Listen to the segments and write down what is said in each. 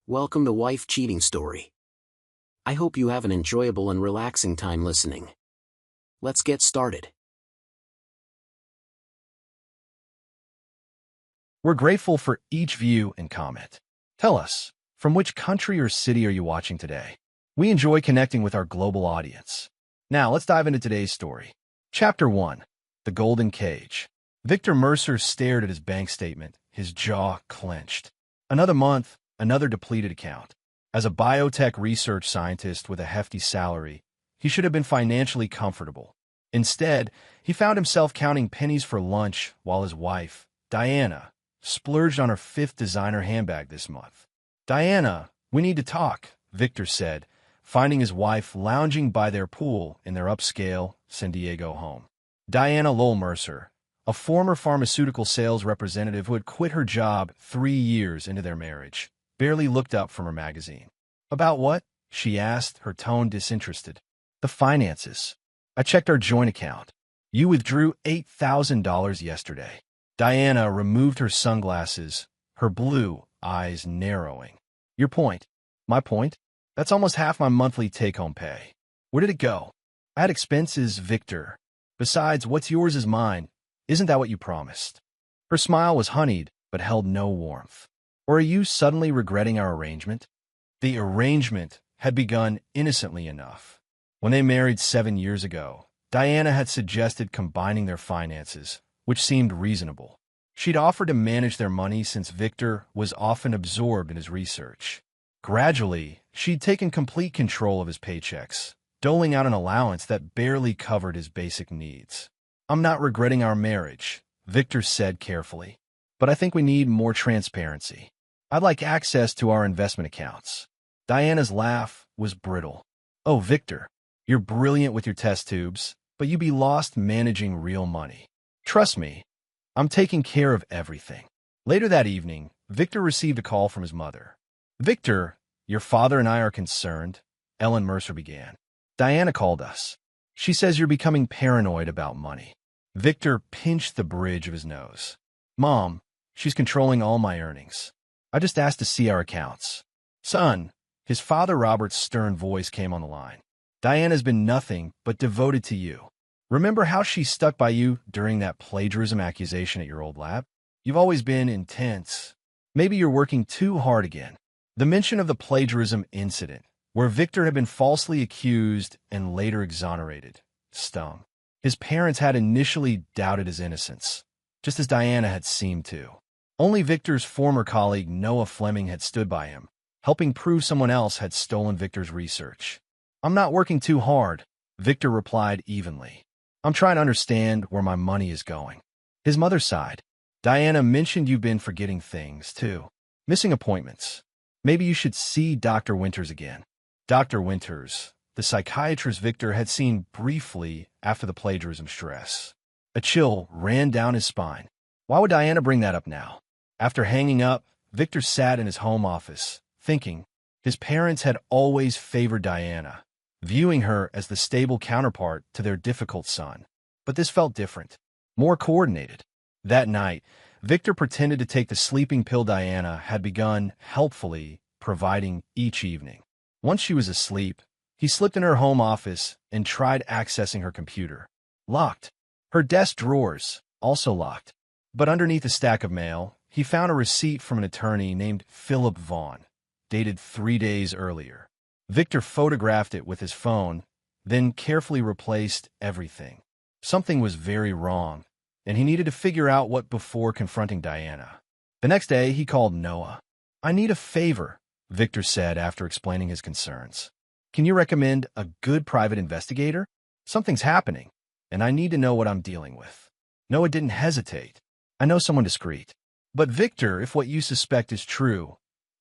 Welcome to Wife Cheating Story. I hope you have an enjoyable and relaxing time listening. Let's get started. We're grateful for each view and comment. Tell us, from which country or city are you watching today? We enjoy connecting with our global audience. Now, let's dive into today's story. Chapter 1. The Golden Cage. Victor Mercer stared at his bank statement, his jaw clenched. Another month, another depleted account. As a biotech research scientist with a hefty salary, he should have been financially comfortable. Instead, he found himself counting pennies for lunch while his wife, Diana, splurged on her 5th designer handbag this month. "Diana, we need to talk," Victor said, finding his wife lounging by their pool in their upscale San Diego home. Diana Lowell Mercer, a former pharmaceutical sales representative who had quit her job 3 years into their marriage, barely looked up from her magazine. "About what?" she asked, her tone disinterested. "The finances. I checked our joint account. You withdrew $8,000 yesterday." Diana removed her sunglasses, her blue eyes narrowing. "Your point?" "My point? That's almost half my monthly take-home pay. Where did it go?" "I had expenses, Victor. Besides, what's yours is mine. Isn't that what you promised?" Her smile was honeyed, but held no warmth. "Or are you suddenly regretting our arrangement?" The arrangement had begun innocently enough. When they married 7 years ago, Diana had suggested combining their finances, which seemed reasonable. She'd offered to manage their money since Victor was often absorbed in his research. Gradually, she'd taken complete control of his paychecks, doling out an allowance that barely covered his basic needs. "I'm not regretting our marriage," Victor said carefully, "but I think we need more transparency. I'd like access to our investment accounts." Diana's laugh was brittle. "Oh, Victor, you're brilliant with your test tubes, but you'd be lost managing real money. Trust me, I'm taking care of everything." Later that evening, Victor received a call from his mother. "Victor, your father and I are concerned," Ellen Mercer began. "Diana called us. She says you're becoming paranoid about money." Victor pinched the bridge of his nose. "Mom, she's controlling all my earnings. I just asked to see our accounts." "Son," his father Robert's stern voice came on the line, "Diana's been nothing but devoted to you. Remember how she stuck by you during that plagiarism accusation at your old lab? You've always been intense. Maybe you're working too hard again." The mention of the plagiarism incident, where Victor had been falsely accused and later exonerated, stung. His parents had initially doubted his innocence, just as Diana had seemed to. Only Victor's former colleague Noah Fleming had stood by him, helping prove someone else had stolen Victor's research. "I'm not working too hard," Victor replied evenly. "I'm trying to understand where my money is going." His mother sighed. "Diana mentioned you've been forgetting things, too. Missing appointments. Maybe you should see Dr. Winters again." Dr. Winters, the psychiatrist Victor had seen briefly after the plagiarism stress. A chill ran down his spine. Why would Diana bring that up now? After hanging up, Victor sat in his home office, thinking. His parents had always favored Diana, viewing her as the stable counterpart to their difficult son. But this felt different, more coordinated. That night, Victor pretended to take the sleeping pill Diana had begun helpfully providing each evening. Once she was asleep, he slipped in her home office and tried accessing her computer. Locked. Her desk drawers, also locked. But underneath a stack of mail, he found a receipt from an attorney named Philip Vaughn, dated 3 days earlier. Victor photographed it with his phone, then carefully replaced everything. Something was very wrong, and he needed to figure out what before confronting Diana. The next day, he called Noah. "I need a favor," Victor said after explaining his concerns. "Can you recommend a good private investigator? Something's happening, and I need to know what I'm dealing with." Noah didn't hesitate. "I know someone discreet." "But Victor, if what you suspect is true,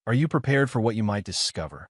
are you prepared for what you might discover?"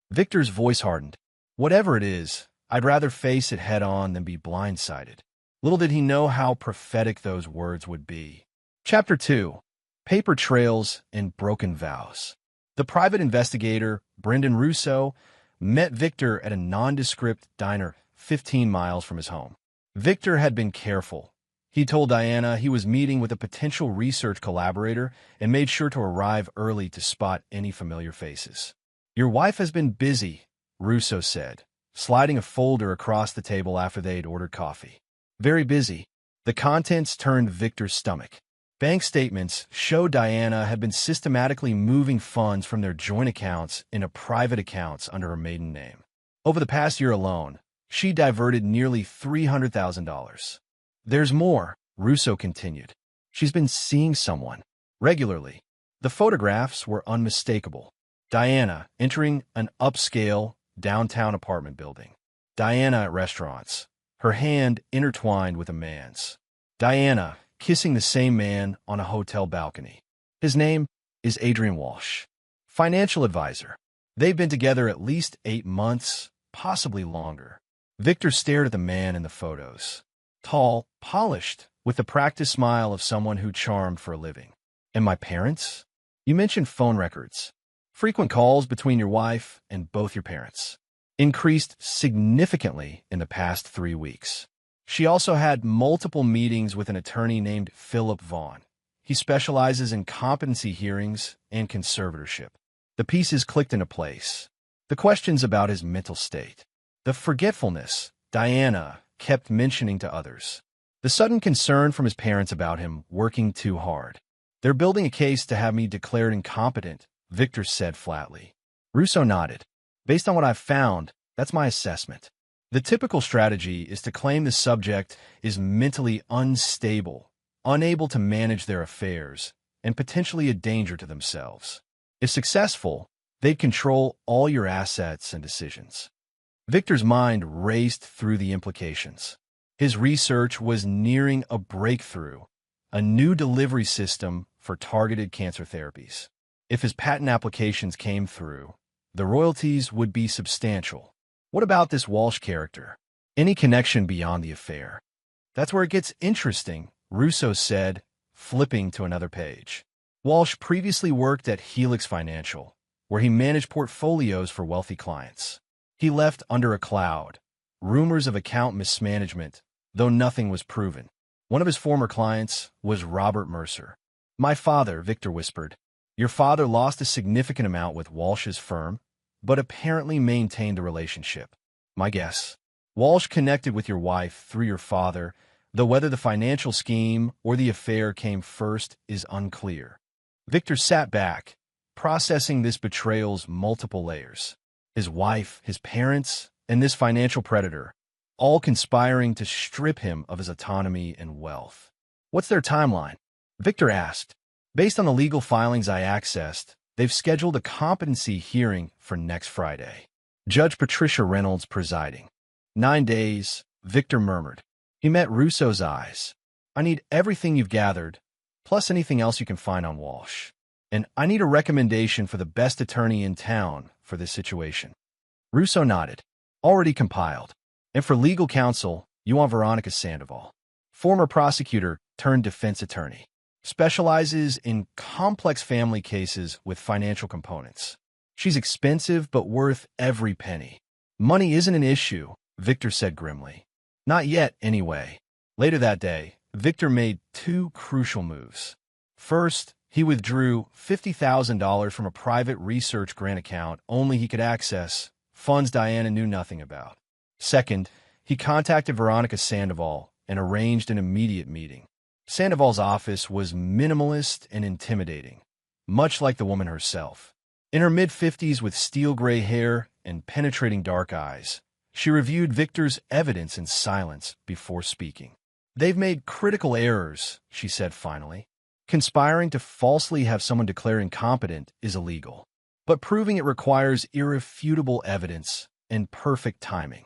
Victor's voice hardened. "Whatever it is, I'd rather face it head-on than be blindsided." Little did he know how prophetic those words would be. Chapter 2. Paper Trails and Broken Vows. The private investigator, Brendan Russo, met Victor at a nondescript diner 15 miles from his home. Victor had been careful. He told Diana he was meeting with a potential research collaborator and made sure to arrive early to spot any familiar faces. "Your wife has been busy," Russo said, sliding a folder across the table after they'd ordered coffee. "Very busy." The contents turned Victor's stomach. Bank statements showed Diana had been systematically moving funds from their joint accounts into private accounts under her maiden name. Over the past year alone, she diverted nearly $300,000. "There's more," Russo continued. "She's been seeing someone regularly." The photographs were unmistakable. Diana entering an upscale downtown apartment building. Diana at restaurants, her hand intertwined with a man's. Diana kissing the same man on a hotel balcony. His name is Adrian Walsh, financial advisor. They've been together at least 8 months, possibly longer. Victor stared at the man in the photos. Tall, polished, with the practiced smile of someone who charmed for a living. "And my parents? You mentioned phone records. Frequent calls between your wife and both your parents increased significantly in the past 3 weeks. She also had multiple meetings with an attorney named Philip Vaughn. He specializes in competency hearings and conservatorship." The pieces clicked into place. The questions about his mental state. The forgetfulness Diana kept mentioning to others. The sudden concern from his parents about him working too hard. "They're building a case to have me declared incompetent," Victor said flatly. Russo nodded. "Based on what I've found, that's my assessment. The typical strategy is to claim the subject is mentally unstable, unable to manage their affairs, and potentially a danger to themselves. If successful, they'd control all your assets and decisions." Victor's mind raced through the implications. His research was nearing a breakthrough, a new delivery system for targeted cancer therapies. If his patent applications came through, the royalties would be substantial. What about this Walsh character? Any connection beyond the affair? "That's where it gets interesting," Russo said, flipping to another page. Walsh previously worked at Helix Financial, where he managed portfolios for wealthy clients. He left under a cloud, rumors of account mismanagement, though nothing was proven. One of his former clients was Robert Mercer. "My father," Victor whispered. "Your father lost a significant amount with Walsh's firm, but apparently maintained the relationship. My guess. Walsh connected with your wife through your father, though whether the financial scheme or the affair came first is unclear." Victor sat back, processing this betrayal's multiple layers. His wife, his parents, and this financial predator, all conspiring to strip him of his autonomy and wealth. "What's their timeline?" Victor asked. "Based on the legal filings I accessed, they've scheduled a competency hearing for next Friday. Judge Patricia Reynolds presiding." 9 days, Victor murmured. He met Russo's eyes. "I need everything you've gathered, plus anything else you can find on Walsh. And I need a recommendation for the best attorney in town for this situation." Russo nodded. "Already compiled. And for legal counsel, you want Veronica Sandoval, former prosecutor turned defense attorney. Specializes in complex family cases with financial components. She's expensive but worth every penny." "Money isn't an issue," Victor said grimly. "Not yet, anyway." Later that day, Victor made 2 crucial moves. First, he withdrew $50,000 from a private research grant account only he could access, funds Diana knew nothing about. Second, he contacted Veronica Sandoval and arranged an immediate meeting. Sandoval's office was minimalist and intimidating, much like the woman herself. In her mid-50s with steel-gray hair and penetrating dark eyes, she reviewed Victor's evidence in silence before speaking. "They've made critical errors," she said finally. "Conspiring to falsely have someone declare incompetent is illegal, but proving it requires irrefutable evidence and perfect timing.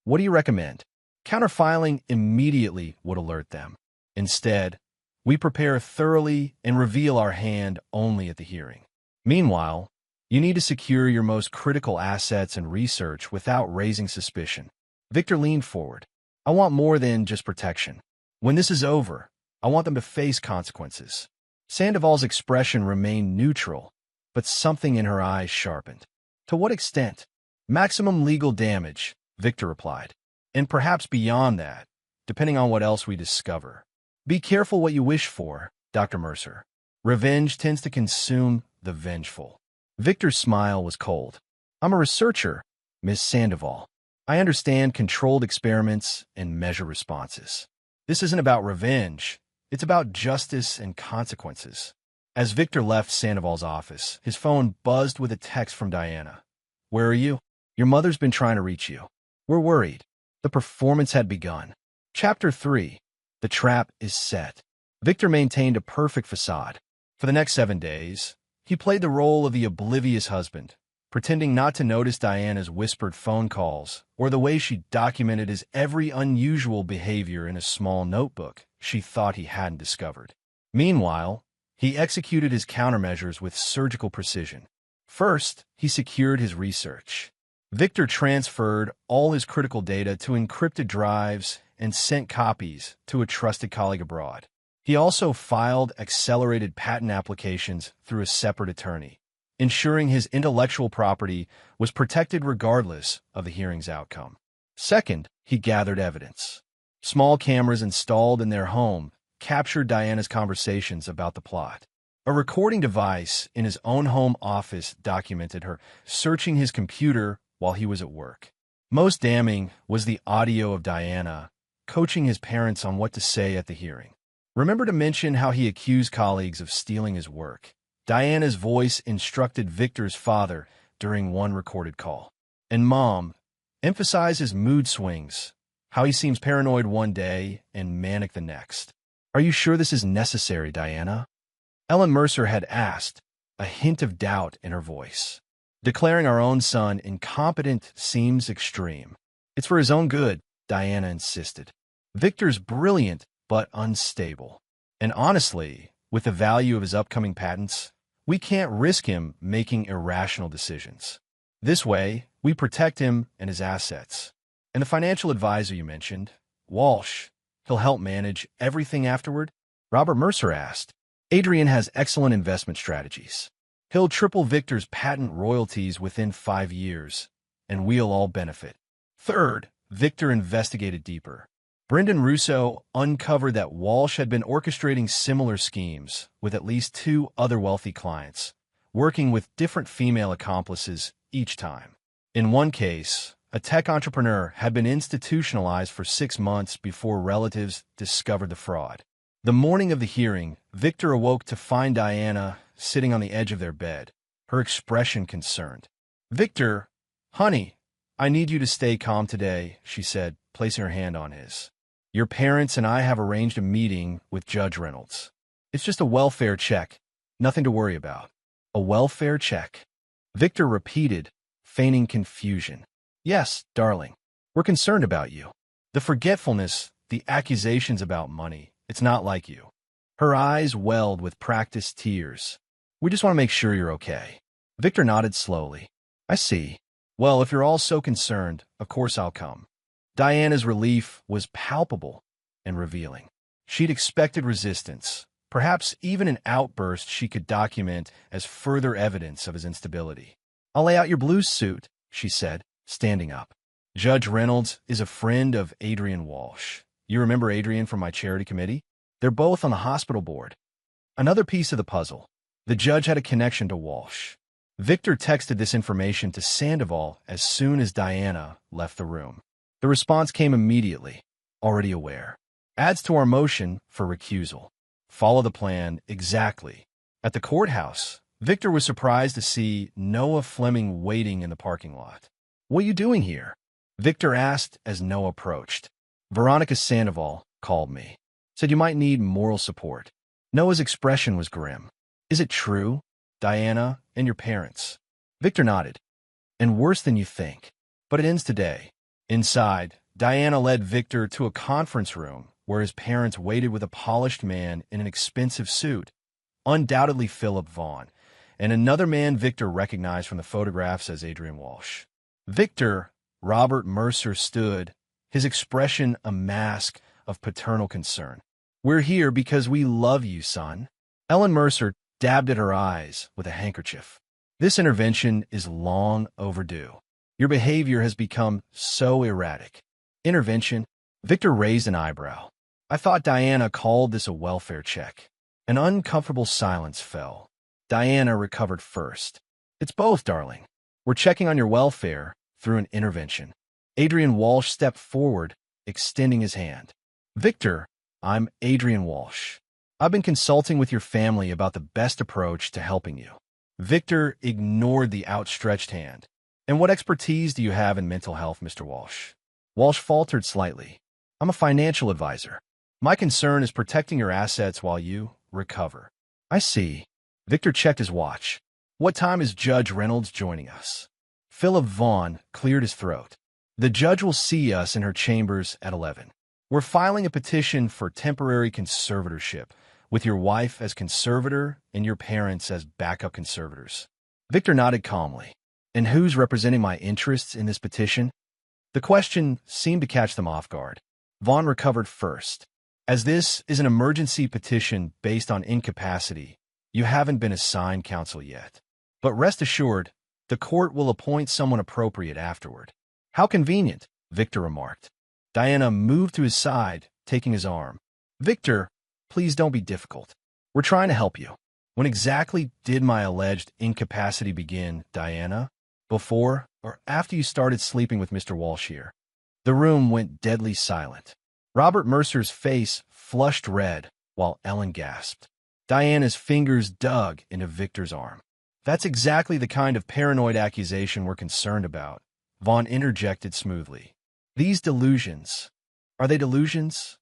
What do you recommend?" Counterfiling immediately would alert them. Instead, we prepare thoroughly and reveal our hand only at the hearing. Meanwhile, you need to secure your most critical assets and research without raising suspicion. Victor leaned forward. "I want more than just protection. When this is over, I want them to face consequences." Sandoval's expression remained neutral, but something in her eyes sharpened. "To what extent?" "Maximum legal damage," Victor replied. "And perhaps beyond that, depending on what else we discover." Be careful what you wish for, Dr. Mercer. Revenge tends to consume the vengeful. Victor's smile was cold. I'm a researcher, Miss Sandoval. I understand controlled experiments and measure responses. This isn't about revenge. It's about justice and consequences. As Victor left Sandoval's office, his phone buzzed with a text from Diana. Where are you? Your mother's been trying to reach you. We're worried. The performance had begun. Chapter 3. The trap is set. Victor maintained a perfect facade. For the next 7 days, he played the role of the oblivious husband, pretending not to notice Diana's whispered phone calls or the way she documented his every unusual behavior in a small notebook she thought he hadn't discovered. Meanwhile, he executed his countermeasures with surgical precision. First, he secured his research. Victor transferred all his critical data to encrypted drives and sent copies to a trusted colleague abroad. He also filed accelerated patent applications through a separate attorney, ensuring his intellectual property was protected regardless of the hearing's outcome. Second, he gathered evidence. Small cameras installed in their home captured Diana's conversations about the plot. A recording device in his own home office documented her searching his computer while he was at work. Most damning was the audio of Diana coaching his parents on what to say at the hearing. Remember to mention how he accused colleagues of stealing his work. Diana's voice instructed Victor's father during one recorded call. And Mom emphasized his mood swings, how he seems paranoid one day and manic the next. Are you sure this is necessary, Diana? Ellen Mercer had asked, a hint of doubt in her voice. Declaring our own son incompetent seems extreme. It's for his own good, Diana insisted. Victor's brilliant but unstable. And honestly, with the value of his upcoming patents, we can't risk him making irrational decisions. This way, we protect him and his assets. And the financial advisor you mentioned, Walsh, he'll help manage everything afterward? Robert Mercer asked. Adrian has excellent investment strategies. He'll triple Victor's patent royalties within 5 years, and we'll all benefit. Third, Victor investigated deeper. Brendan Russo uncovered that Walsh had been orchestrating similar schemes with at least 2 other wealthy clients, working with different female accomplices each time. In one case, a tech entrepreneur had been institutionalized for 6 months before relatives discovered the fraud. The morning of the hearing, Victor awoke to find Diana sitting on the edge of their bed, her expression concerned. Victor, honey, I need you to stay calm today, she said, placing her hand on his. Your parents and I have arranged a meeting with Judge Reynolds. It's just a welfare check, nothing to worry about. A welfare check? Victor repeated, feigning confusion. Yes, darling, we're concerned about you. The forgetfulness, the accusations about money, it's not like you. Her eyes welled with practiced tears. We just want to make sure you're okay. Victor nodded slowly. I see. Well, if you're all so concerned, of course I'll come. Diana's relief was palpable and revealing. She'd expected resistance, perhaps even an outburst she could document as further evidence of his instability. I'll lay out your blue suit, she said, standing up. Judge Reynolds is a friend of Adrian Walsh. You remember Adrian from my charity committee? They're both on the hospital board. Another piece of the puzzle. The judge had a connection to Walsh. Victor texted this information to Sandoval as soon as Diana left the room. The response came immediately, already aware. Adds to our motion for recusal. Follow the plan exactly. At the courthouse, Victor was surprised to see Noah Fleming waiting in the parking lot. What are you doing here? Victor asked as Noah approached. Veronica Sandoval called me. Said you might need moral support. Noah's expression was grim. Is it true? Diana and your parents? Victor nodded. And worse than you think. But it ends today. Inside, Diana led Victor to a conference room where his parents waited with a polished man in an expensive suit, undoubtedly Philip Vaughn, and another man Victor recognized from the photographs as Adrian Walsh. Victor, Robert Mercer stood, his expression a mask of paternal concern. We're here because we love you, son. Ellen Mercer dabbed at her eyes with a handkerchief. This intervention is long overdue. Your behavior has become so erratic. Intervention? Victor raised an eyebrow. I thought Diana called this a welfare check. An uncomfortable silence fell. Diana recovered first. It's both, darling. We're checking on your welfare through an intervention. Adrian Walsh stepped forward, extending his hand. Victor, I'm Adrian Walsh. I've been consulting with your family about the best approach to helping you. Victor ignored the outstretched hand. And what expertise do you have in mental health, Mr. Walsh? Walsh faltered slightly. I'm a financial advisor. My concern is protecting your assets while you recover. I see. Victor checked his watch. What time is Judge Reynolds joining us? Philip Vaughn cleared his throat. The judge will see us in her chambers at 11. We're filing a petition for temporary conservatorship, with your wife as conservator and your parents as backup conservators. Victor nodded calmly. And who's representing my interests in this petition? The question seemed to catch them off guard. Vaughn recovered first. As this is an emergency petition based on incapacity, you haven't been assigned counsel yet. But rest assured, the court will appoint someone appropriate afterward. How convenient, Victor remarked. Diana moved to his side, taking his arm. Victor, please don't be difficult. We're trying to help you. When exactly did my alleged incapacity begin, Diana? Before or after you started sleeping with Mr. Walsh here? The room went deadly silent. Robert Mercer's face flushed red, while Ellen gasped. Diana's fingers dug into Victor's arm. That's exactly the kind of paranoid accusation we're concerned about, Vaughn interjected smoothly. These delusions, are they delusions?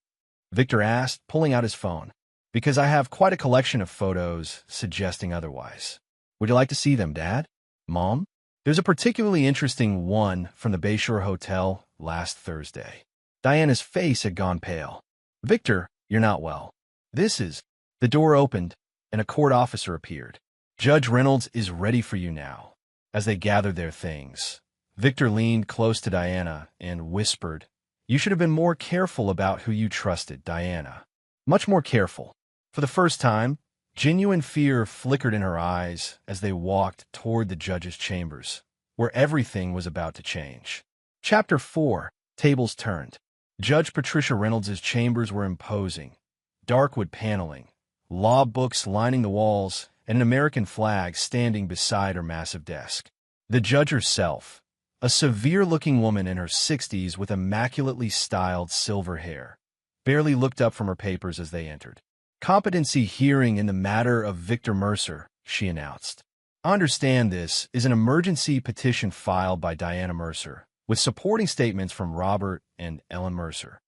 Victor asked, pulling out his phone. Because I have quite a collection of photos suggesting otherwise. Would you like to see them, Dad? Mom? There's a particularly interesting one from the Bayshore Hotel last Thursday. Diana's face had gone pale. Victor, you're not well. This is... The door opened, and a court officer appeared. Judge Reynolds is ready for you now. As they gathered their things, Victor leaned close to Diana and whispered, You should have been more careful about who you trusted, Diana. Much more careful. For the first time, genuine fear flickered in her eyes as they walked toward the judge's chambers, where everything was about to change. Chapter 4. Tables Turned. Judge Patricia Reynolds' chambers were imposing. Dark wood paneling, law books lining the walls, and an American flag standing beside her massive desk. The judge herself, a severe-looking woman in her 60s with immaculately styled silver hair, barely looked up from her papers as they entered. Competency hearing in the matter of Victor Mercer, she announced. I understand this is an emergency petition filed by Diana Mercer, with supporting statements from Robert and Ellen Mercer.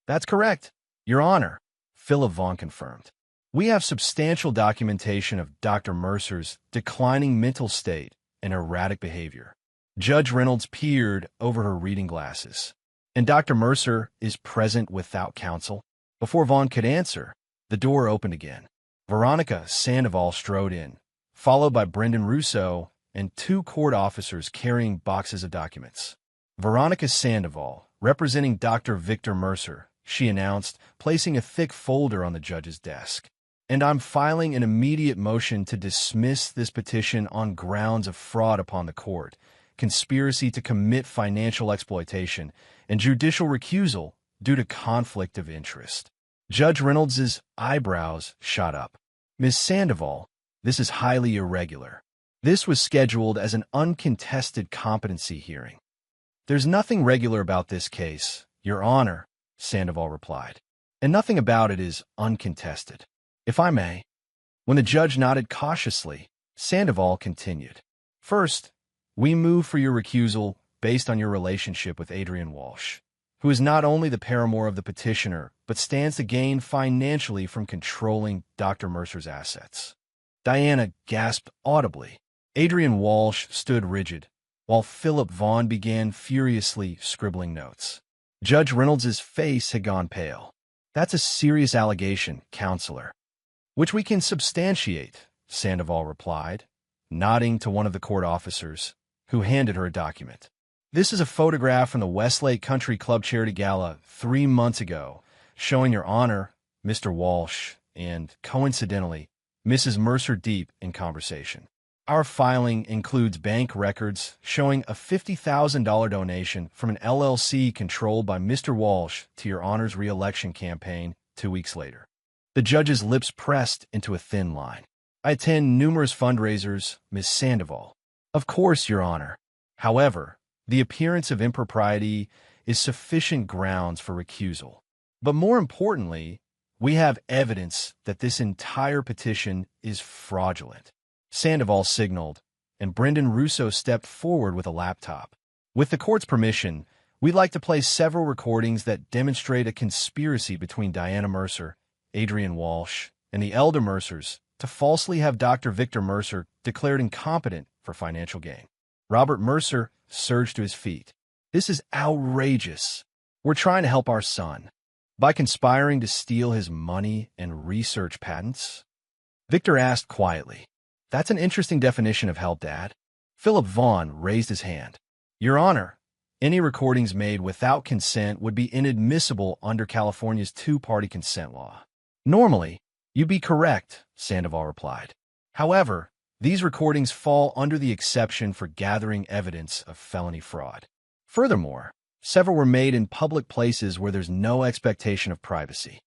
That's correct, Your Honor, Philip Vaughn confirmed. We have substantial documentation of Dr. Mercer's declining mental state and erratic behavior. Judge Reynolds peered over her reading glasses. And Dr. Mercer is present without counsel? Before Vaughn could answer, the door opened again. Veronica Sandoval strode in, followed by Brendan Russo and two court officers carrying boxes of documents. Veronica Sandoval, representing Dr. Victor Mercer, she announced, placing a thick folder on the judge's desk. And I'm filing an immediate motion to dismiss this petition on grounds of fraud upon the court, conspiracy to commit financial exploitation, and judicial recusal due to conflict of interest. Judge Reynolds' eyebrows shot up. Ms. Sandoval, this is highly irregular. This was scheduled as an uncontested competency hearing. There's nothing regular about this case, Your Honor, Sandoval replied, and nothing about it is uncontested. If I may. When the judge nodded cautiously, Sandoval continued. First, we move for your recusal based on your relationship with Adrian Walsh, who is not only the paramour of the petitioner, but stands to gain financially from controlling Dr. Mercer's assets. Diana gasped audibly. Adrian Walsh stood rigid, while Philip Vaughn began furiously scribbling notes. Judge Reynolds' face had gone pale. That's a serious allegation, counselor. Which we can substantiate, Sandoval replied, nodding to one of the court officers, who handed her a document. This is a photograph from the Westlake Country Club Charity Gala 3 months ago, showing Your Honor, Mr. Walsh, and, coincidentally, Mrs. Mercer deep in conversation. Our filing includes bank records showing a $50,000 donation from an LLC controlled by Mr. Walsh to Your Honor's re-election campaign 2 weeks later. The judge's lips pressed into a thin line. I attend numerous fundraisers, Miss Sandoval. Of course, Your Honor. However, the appearance of impropriety is sufficient grounds for recusal. But more importantly, we have evidence that this entire petition is fraudulent. Sandoval signaled, and Brendan Russo stepped forward with a laptop. With the court's permission, we'd like to play several recordings that demonstrate a conspiracy between Diana Mercer, Adrian Walsh, and the elder Mercers to falsely have Dr. Victor Mercer declared incompetent for financial gain. Robert Mercer surged to his feet. This is outrageous. We're trying to help our son. By conspiring to steal his money and research patents? Victor asked quietly. That's an interesting definition of help, Dad. Philip Vaughn raised his hand. Your Honor, any recordings made without consent would be inadmissible under California's two-party consent law. Normally, you'd be correct, Sandoval replied. However, these recordings fall under the exception for gathering evidence of felony fraud. Furthermore, several were made in public places where there's no expectation of privacy.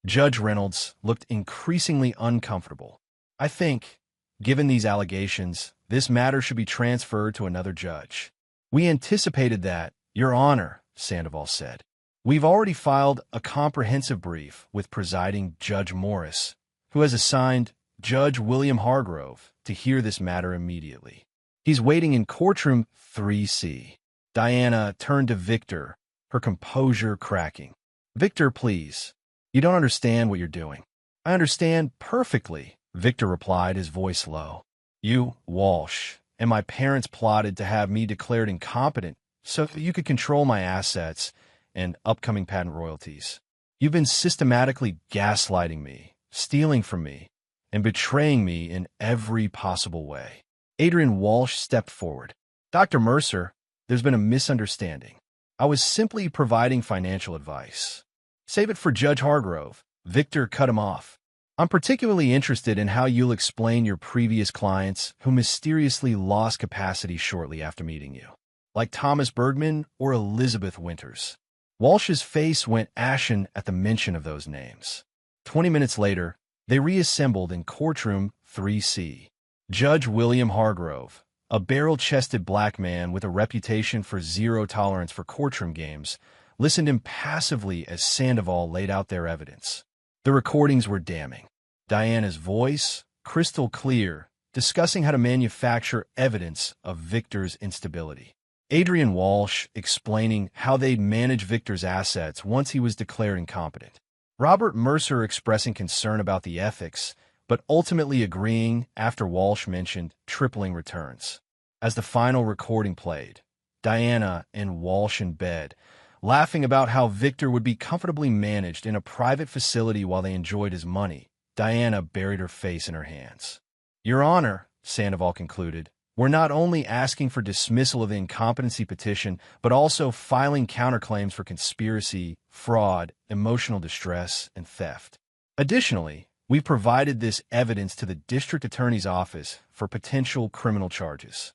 Judge Reynolds looked increasingly uncomfortable. I think, given these allegations, this matter should be transferred to another judge. We anticipated that, Your Honor, Sandoval said. We've already filed a comprehensive brief with presiding Judge Morris, who has assigned Judge William Hargrove to hear this matter immediately. He's waiting in courtroom 3C. Diana turned to Victor, her composure cracking. Victor, please. You don't understand what you're doing. I understand perfectly, Victor replied, his voice low. You, Walsh, and my parents plotted to have me declared incompetent so that you could control my assets and upcoming patent royalties. You've been systematically gaslighting me, stealing from me, and betraying me in every possible way. Adrian Walsh stepped forward. Dr. Mercer, there's been a misunderstanding. I was simply providing financial advice. Save it for Judge Hargrove. Victor cut him off. I'm particularly interested in how you'll explain your previous clients who mysteriously lost capacity shortly after meeting you, like Thomas Bergman or Elizabeth Winters. Walsh's face went ashen at the mention of those names. 20 minutes later, they reassembled in courtroom 3C. Judge William Hargrove, a barrel-chested black man with a reputation for zero tolerance for courtroom games, listened impassively as Sandoval laid out their evidence. The recordings were damning. Diana's voice, crystal clear, discussing how to manufacture evidence of Victor's instability. Adrian Walsh explaining how they'd manage Victor's assets once he was declared incompetent. Robert Mercer expressing concern about the ethics, but ultimately agreeing after Walsh mentioned tripling returns. As the final recording played, Diana and Walsh in bed, laughing about how Victor would be comfortably managed in a private facility while they enjoyed his money. Diana buried her face in her hands. Your Honor, Sandoval concluded, we're not only asking for dismissal of the incompetency petition, but also filing counterclaims for conspiracy, fraud, emotional distress, and theft. Additionally, we provided this evidence to the district attorney's office for potential criminal charges.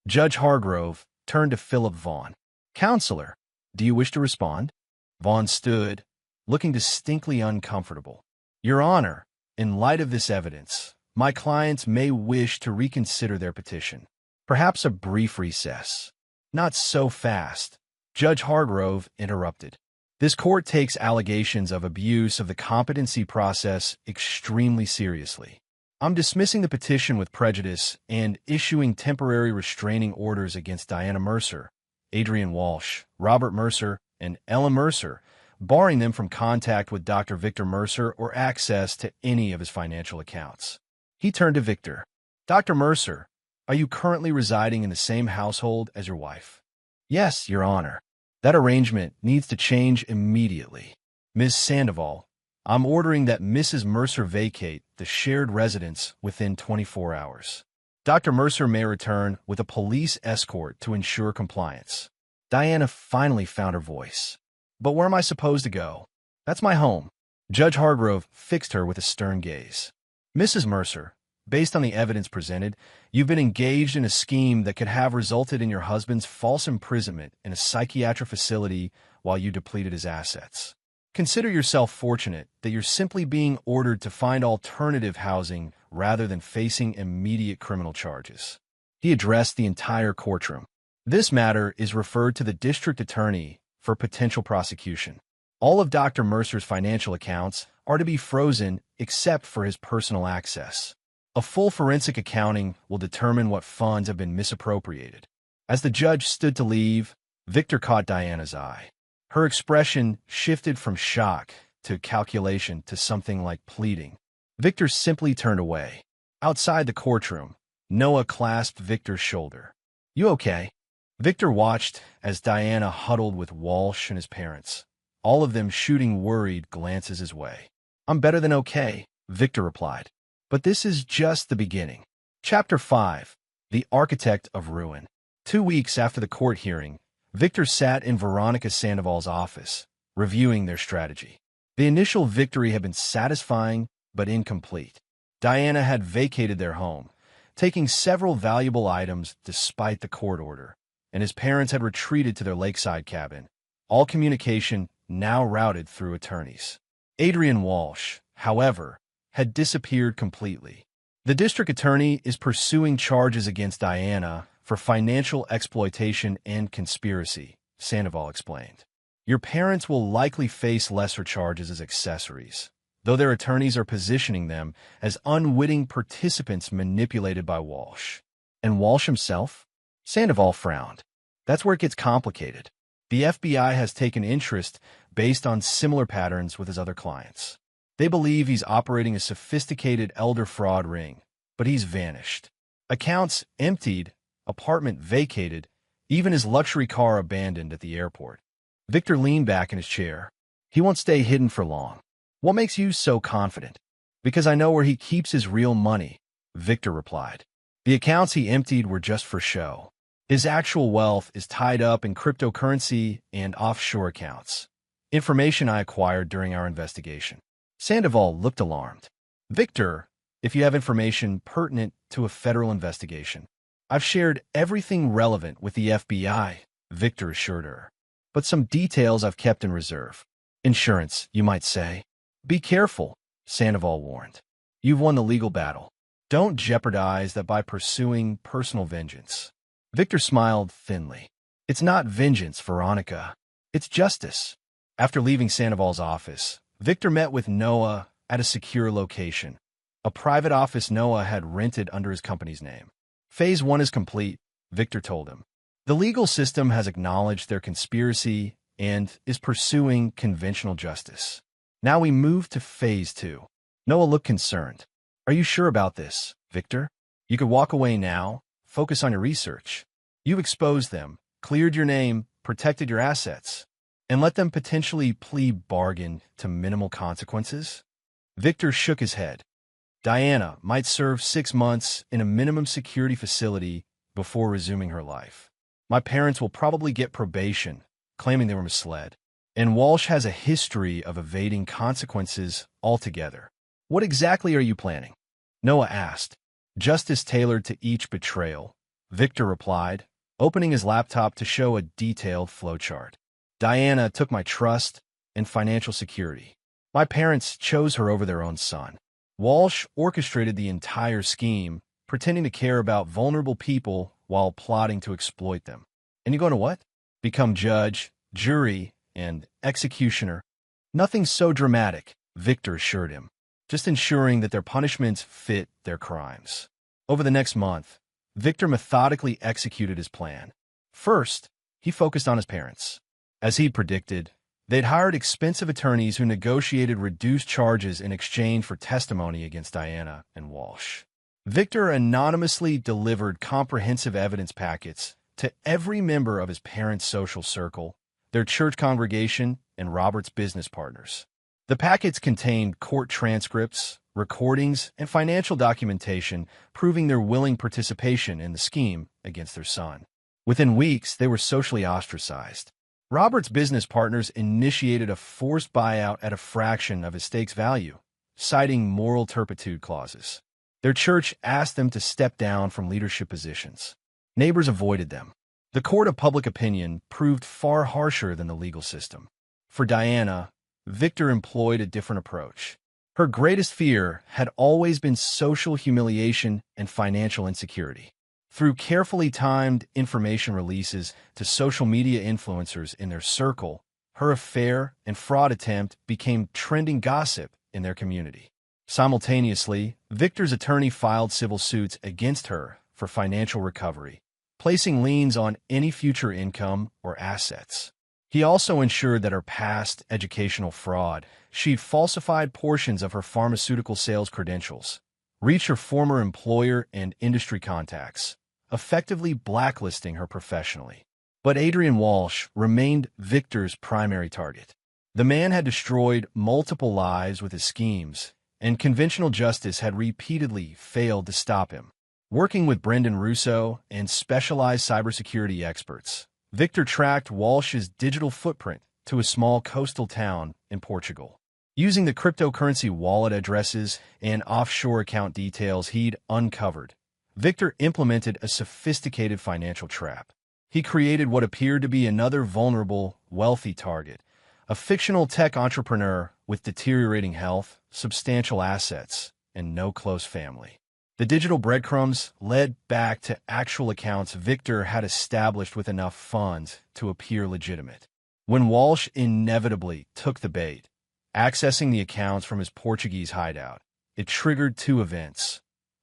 Judge Hargrove turned to Philip Vaughn. Counselor, do you wish to respond? Vaughn stood, looking distinctly uncomfortable. Your Honor, in light of this evidence, my clients may wish to reconsider their petition. Perhaps a brief recess. Not so fast. Judge Hargrove interrupted. This court takes allegations of abuse of the competency process extremely seriously. I'm dismissing the petition with prejudice and issuing temporary restraining orders against Diana Mercer, Adrian Walsh, Robert Mercer, and Ella Mercer, barring them from contact with Dr. Victor Mercer or access to any of his financial accounts. He turned to Victor. Dr. Mercer, are you currently residing in the same household as your wife? Yes, Your Honor. That arrangement needs to change immediately. Ms. Sandoval, I'm ordering that Mrs. Mercer vacate the shared residence within 24 hours. Dr. Mercer may return with a police escort to ensure compliance. Diana finally found her voice. But where am I supposed to go? That's my home. Judge Hargrove fixed her with a stern gaze. Mrs. Mercer, based on the evidence presented, you've been engaged in a scheme that could have resulted in your husband's false imprisonment in a psychiatric facility while you depleted his assets. Consider yourself fortunate that you're simply being ordered to find alternative housing rather than facing immediate criminal charges. He addressed the entire courtroom. This matter is referred to the district attorney for potential prosecution. All of Dr. Mercer's financial accounts are to be frozen except for his personal access. A full forensic accounting will determine what funds have been misappropriated. As the judge stood to leave, Victor caught Diana's eye. Her expression shifted from shock to calculation to something like pleading. Victor simply turned away. Outside the courtroom, Noah clasped Victor's shoulder. "You okay?" Victor watched as Diana huddled with Walsh and his parents, all of them shooting worried glances his way. "I'm better than okay," Victor replied. "But this is just the beginning." Chapter 5. The Architect of Ruin. 2 weeks after the court hearing, Victor sat in Veronica Sandoval's office, reviewing their strategy. The initial victory had been satisfying but incomplete. Diana had vacated their home, taking several valuable items despite the court order, and his parents had retreated to their lakeside cabin, all communication now routed through attorneys. Adrian Walsh, however, had disappeared completely. The district attorney is pursuing charges against Diana for financial exploitation and conspiracy, Sandoval explained. Your parents will likely face lesser charges as accessories, though their attorneys are positioning them as unwitting participants manipulated by Walsh. And Walsh himself? Sandoval frowned. That's where it gets complicated. The FBI has taken interest based on similar patterns with his other clients. They believe he's operating a sophisticated elder fraud ring, but he's vanished. Accounts emptied, apartment vacated, even his luxury car abandoned at the airport. Victor leaned back in his chair. He won't stay hidden for long. What makes you so confident? Because I know where he keeps his real money, Victor replied. The accounts he emptied were just for show. His actual wealth is tied up in cryptocurrency and offshore accounts. Information I acquired during our investigation. Sandoval looked alarmed. Victor, if you have information pertinent to a federal investigation. I've shared everything relevant with the FBI, Victor assured her. But some details I've kept in reserve. Insurance, you might say. Be careful, Sandoval warned. You've won the legal battle. Don't jeopardize that by pursuing personal vengeance. Victor smiled thinly. It's not vengeance, Veronica. It's justice. After leaving Sandoval's office, Victor met with Noah at a secure location, a private office Noah had rented under his company's name. Phase 1 is complete, Victor told him. The legal system has acknowledged their conspiracy and is pursuing conventional justice. Now we move to Phase 2. Noah looked concerned. Are you sure about this, Victor? You could walk away now, focus on your research. You've exposed them, cleared your name, protected your assets, and let them potentially plead bargain to minimal consequences? Victor shook his head. Diana might serve 6 months in a minimum security facility before resuming her life. My parents will probably get probation, claiming they were misled. And Walsh has a history of evading consequences altogether. What exactly are you planning? Noah asked. Justice tailored to each betrayal, Victor replied, opening his laptop to show a detailed flowchart. Diana took my trust and financial security. My parents chose her over their own son. Walsh orchestrated the entire scheme, pretending to care about vulnerable people while plotting to exploit them. And you're going to what? Become judge, jury, and executioner. Nothing so dramatic, Victor assured him, just ensuring that their punishments fit their crimes. Over the next month, Victor methodically executed his plan. First, he focused on his parents. As he'd predicted, they'd hired expensive attorneys who negotiated reduced charges in exchange for testimony against Diana and Walsh. Victor anonymously delivered comprehensive evidence packets to every member of his parents' social circle, their church congregation, and Robert's business partners. The packets contained court transcripts, recordings, and financial documentation proving their willing participation in the scheme against their son. Within weeks, they were socially ostracized. Robert's business partners initiated a forced buyout at a fraction of his stake's value, citing moral turpitude clauses. Their church asked them to step down from leadership positions. Neighbors avoided them. The court of public opinion proved far harsher than the legal system. For Diana, Victor employed a different approach. Her greatest fear had always been social humiliation and financial insecurity. Through carefully timed information releases to social media influencers in their circle, her affair and fraud attempt became trending gossip in their community. Simultaneously, Victor's attorney filed civil suits against her for financial recovery, placing liens on any future income or assets. He also ensured that her past educational fraud, she'd falsified portions of her pharmaceutical sales credentials, reached her former employer and industry contacts, effectively blacklisting her professionally. But Adrian Walsh remained Victor's primary target. The man had destroyed multiple lives with his schemes, and conventional justice had repeatedly failed to stop him. Working with Brendan Russo and specialized cybersecurity experts, Victor tracked Walsh's digital footprint to a small coastal town in Portugal. Using the cryptocurrency wallet addresses and offshore account details he'd uncovered, Victor implemented a sophisticated financial trap. He created what appeared to be another vulnerable, wealthy target, a fictional tech entrepreneur with deteriorating health, substantial assets, and no close family. The digital breadcrumbs led back to actual accounts Victor had established with enough funds to appear legitimate. When Walsh inevitably took the bait, accessing the accounts from his Portuguese hideout, it triggered two events: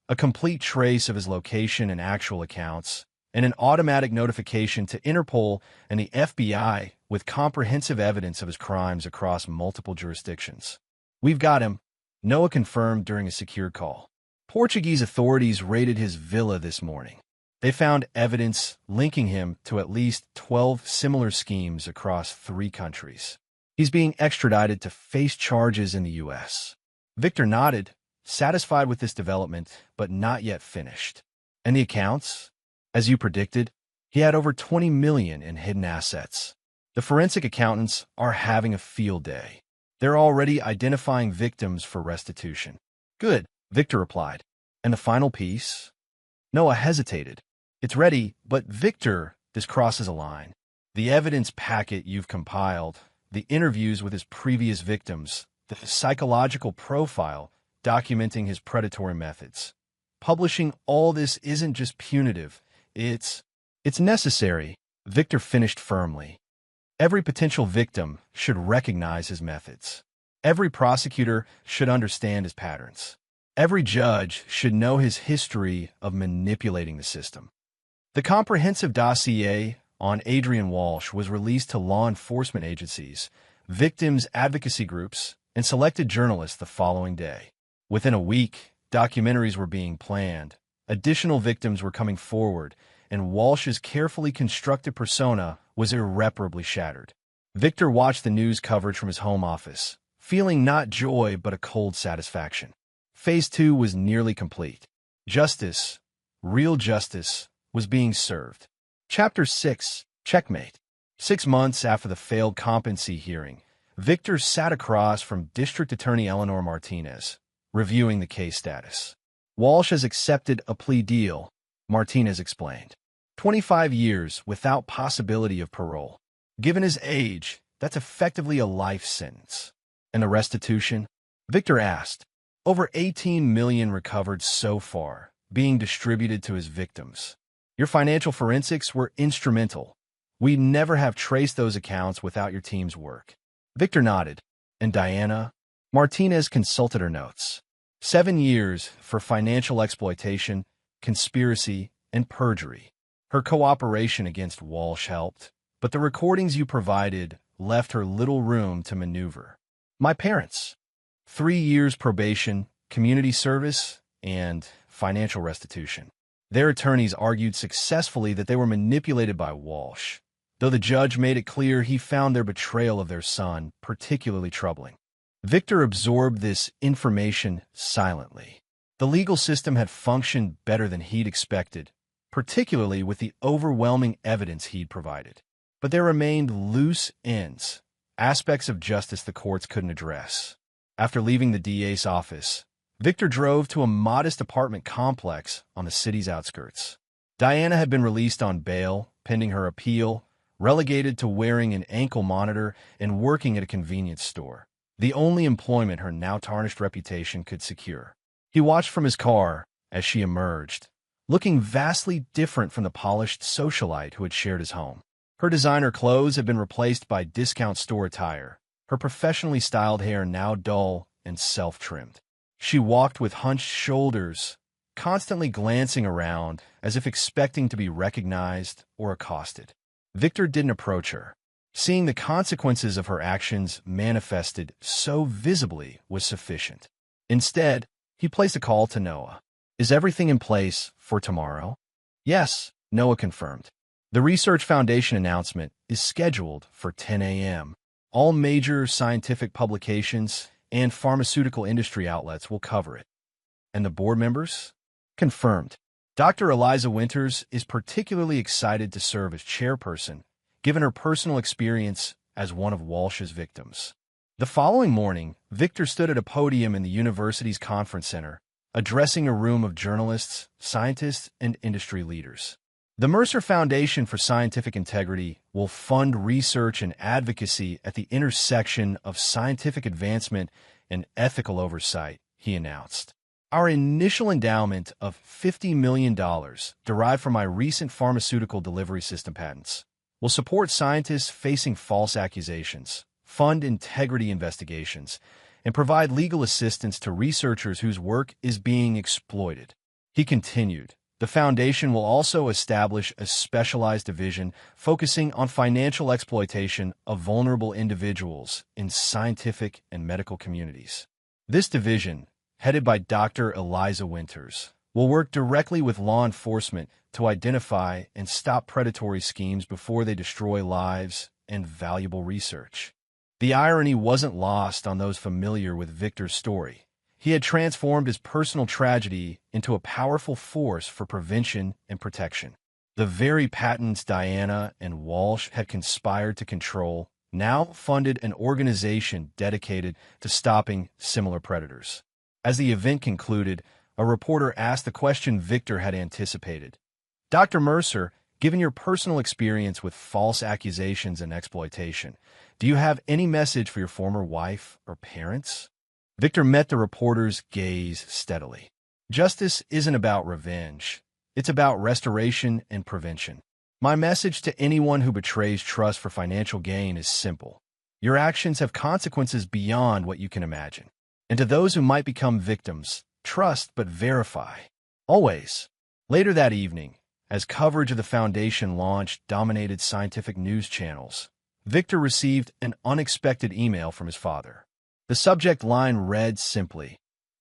a complete trace of his location and actual accounts, and an automatic notification to Interpol and the FBI with comprehensive evidence of his crimes across multiple jurisdictions. "We've got him," Noah confirmed during a secure call. Portuguese authorities raided his villa this morning. They found evidence linking him to at least 12 similar schemes across 3 countries. He's being extradited to face charges in the U.S. Victor nodded, satisfied with this development, but not yet finished. And the accounts? As you predicted, he had over 20 million in hidden assets. The forensic accountants are having a field day. They're already identifying victims for restitution. "Good," Victor replied. "And the final piece?" Noah hesitated. "It's ready, but Victor," this crosses a line. "The evidence packet you've compiled, the interviews with his previous victims, the psychological profile documenting his predatory methods. Publishing all this isn't just punitive, it's necessary," Victor finished firmly. "Every potential victim should recognize his methods. Every prosecutor should understand his patterns. Every judge should know his history of manipulating the system." The comprehensive dossier on Adrian Walsh was released to law enforcement agencies, victims' advocacy groups, and selected journalists the following day. Within a week, documentaries were being planned, additional victims were coming forward, and Walsh's carefully constructed persona was irreparably shattered. Victor watched the news coverage from his home office, feeling not joy but a cold satisfaction. Phase 2 was nearly complete. Justice, real justice, was being served. Chapter 6, Checkmate. 6 months after the failed competency hearing, Victor sat across from District Attorney Eleanor Martinez, reviewing the case status. "Walsh has accepted a plea deal," Martinez explained. 25 years without possibility of parole. Given his age, that's effectively a life sentence. "And the restitution?" Victor asked. "Over 18 million recovered so far, being distributed to his victims. Your financial forensics were instrumental. We'd never have traced those accounts without your team's work." Victor nodded. "And Diana?" Martinez consulted her notes. 7 years for financial exploitation, conspiracy, and perjury. Her cooperation against Walsh helped, but the recordings you provided left her little room to maneuver. "My parents. 3 years probation, community service, and financial restitution." Their attorneys argued successfully that they were manipulated by Walsh, though the judge made it clear he found their betrayal of their son particularly troubling. Victor absorbed this information silently. The legal system had functioned better than he'd expected, particularly with the overwhelming evidence he'd provided. But there remained loose ends, aspects of justice the courts couldn't address. After leaving the DA's office, Victor drove to a modest apartment complex on the city's outskirts. Diana had been released on bail, pending her appeal, relegated to wearing an ankle monitor and working at a convenience store. the only employment her now tarnished reputation could secure. He watched from his car as she emerged, looking vastly different from the polished socialite who had shared his home. Her designer clothes had been replaced by discount store attire, her professionally styled hair now dull and self-trimmed. She walked with hunched shoulders, constantly glancing around as if expecting to be recognized or accosted. Victor didn't approach her. Seeing the consequences of her actions manifested so visibly was sufficient. Instead, he placed a call to Noah. "Is everything in place for tomorrow?" "Yes," Noah confirmed. "The Research Foundation announcement is scheduled for 10 a.m. All major scientific publications and pharmaceutical industry outlets will cover it." "And the board members?" "Confirmed. Dr. Eliza Winters is particularly excited to serve as chairperson, given her personal experience as one of Walsh's victims." The following morning, Victor stood at a podium in the university's conference center, addressing a room of journalists, scientists, and industry leaders. The Mercer Foundation for Scientific Integrity will fund research and advocacy at the intersection of scientific advancement and ethical oversight, he announced. "Our initial endowment of $50 million, derived from my recent pharmaceutical delivery system patents, will support scientists facing false accusations, fund integrity investigations, and provide legal assistance to researchers whose work is being exploited." He continued, "The foundation will also establish a specialized division focusing on financial exploitation of vulnerable individuals in scientific and medical communities. This division, headed by Dr. Eliza Winters, will work directly with law enforcement to identify and stop predatory schemes before they destroy lives and valuable research." The irony wasn't lost on those familiar with Victor's story. He had transformed his personal tragedy into a powerful force for prevention and protection. The very patents Diana and Walsh had conspired to control now funded an organization dedicated to stopping similar predators. As the event concluded, a reporter asked the question Victor had anticipated. "Dr. Mercer, given your personal experience with false accusations and exploitation, do you have any message for your former wife or parents?" Victor met the reporter's gaze steadily. "Justice isn't about revenge. It's about restoration and prevention. My message to anyone who betrays trust for financial gain is simple. Your actions have consequences beyond what you can imagine. And to those who might become victims, trust but verify. Always." Later that evening, as coverage of the foundation launch dominated scientific news channels, Victor received an unexpected email from his father. The subject line read simply,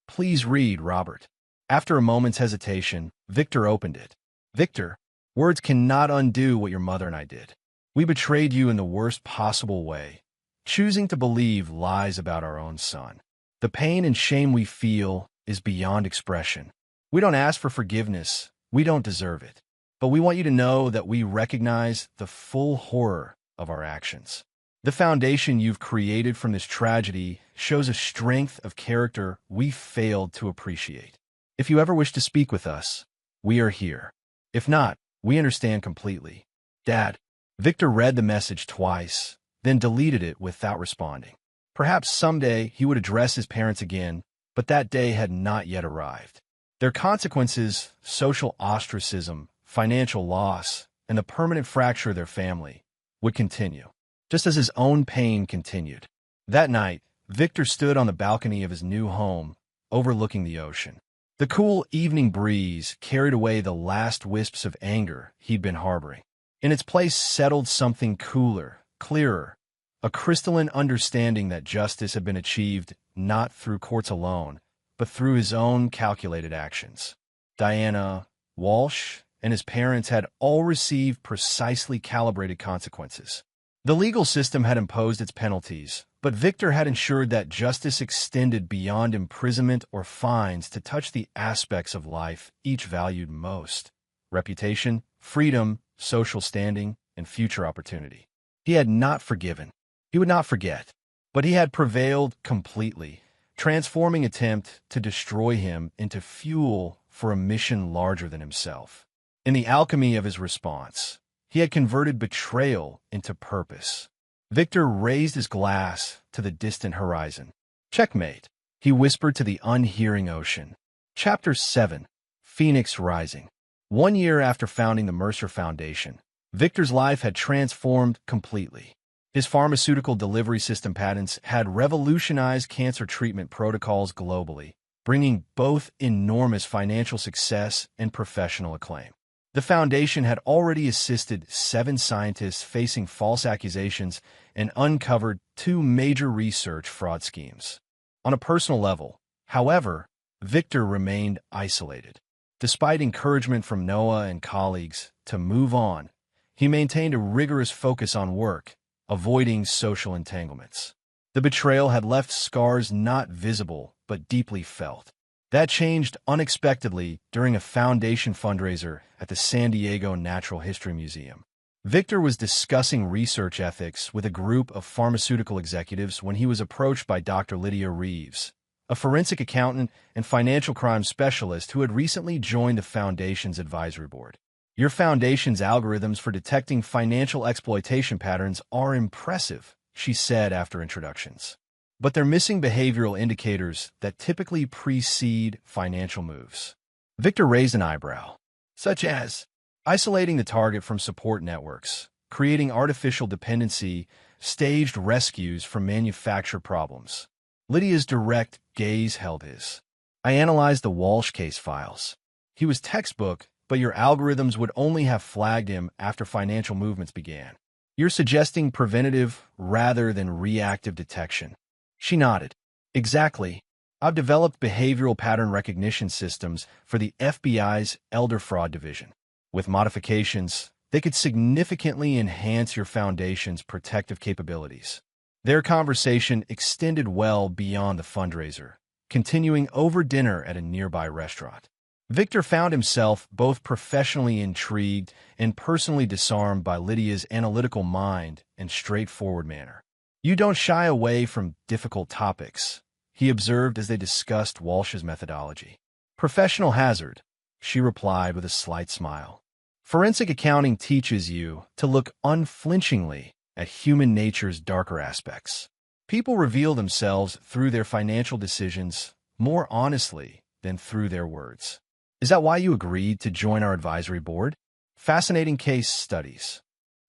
"Please read, Robert." After a moment's hesitation, Victor opened it. "Victor, words cannot undo what your mother and I did. We betrayed you in the worst possible way, choosing to believe lies about our own son. The pain and shame we feel is beyond expression. We don't ask for forgiveness. We don't deserve it. But we want you to know that we recognize the full horror of our actions. The foundation you've created from this tragedy shows a strength of character we failed to appreciate. If you ever wish to speak with us, we are here. If not, we understand completely. Dad." Victor read the message twice, then deleted it without responding. Perhaps someday he would address his parents again, but that day had not yet arrived. Their consequences, social ostracism, financial loss, and the permanent fracture of their family, would continue, just as his own pain continued. That night, Victor stood on the balcony of his new home, overlooking the ocean. The cool evening breeze carried away the last wisps of anger he'd been harboring. In its place settled something cooler, clearer, a crystalline understanding that justice had been achieved not through courts alone, but through his own calculated actions. Diana, Walsh, and his parents had all received precisely calibrated consequences. The legal system had imposed its penalties, but Victor had ensured that justice extended beyond imprisonment or fines to touch the aspects of life each valued most: reputation, freedom, social standing, and future opportunity. He had not forgiven. He would not forget. But he had prevailed completely, transforming attempt to destroy him into fuel for a mission larger than himself. In the alchemy of his response, he had converted betrayal into purpose. Victor raised his glass to the distant horizon. Checkmate, he whispered to the unhearing ocean. Chapter 7. Phoenix Rising. 1 year after founding the Mercer Foundation, Victor's life had transformed completely. His pharmaceutical delivery system patents had revolutionized cancer treatment protocols globally, bringing both enormous financial success and professional acclaim. The foundation had already assisted 7 scientists facing false accusations and uncovered 2 major research fraud schemes. On a personal level, however, Victor remained isolated. Despite encouragement from Noah and colleagues to move on, he maintained a rigorous focus on work, avoiding social entanglements. The betrayal had left scars not visible but deeply felt. That changed unexpectedly during a foundation fundraiser at the San Diego Natural History Museum. Victor was discussing research ethics with a group of pharmaceutical executives when he was approached by Dr. Lydia Reeves, a forensic accountant and financial crime specialist who had recently joined the foundation's advisory board. Your foundation's algorithms for detecting financial exploitation patterns are impressive, she said after introductions. But they're missing behavioral indicators that typically precede financial moves. Victor raised an eyebrow, such as isolating the target from support networks, creating artificial dependency, staged rescues from manufactured problems. Lydia's direct gaze held his. I analyzed the Walsh case files. He was textbook, but your algorithms would only have flagged him after financial movements began. You're suggesting preventative rather than reactive detection. She nodded. Exactly. I've developed behavioral pattern recognition systems for the FBI's Elder Fraud Division. With modifications, they could significantly enhance your foundation's protective capabilities. Their conversation extended well beyond the fundraiser, continuing over dinner at a nearby restaurant. Victor found himself both professionally intrigued and personally disarmed by Lydia's analytical mind and straightforward manner. You don't shy away from difficult topics, he observed as they discussed Walsh's methodology. Professional hazard, she replied with a slight smile. Forensic accounting teaches you to look unflinchingly at human nature's darker aspects. People reveal themselves through their financial decisions more honestly than through their words. Is that why you agreed to join our advisory board? Fascinating case studies.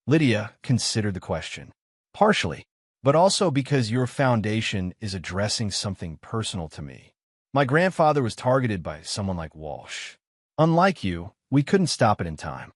Lydia considered the question. Partially, but also because your foundation is addressing something personal to me. My grandfather was targeted by someone like Walsh. Unlike you, we couldn't stop it in time.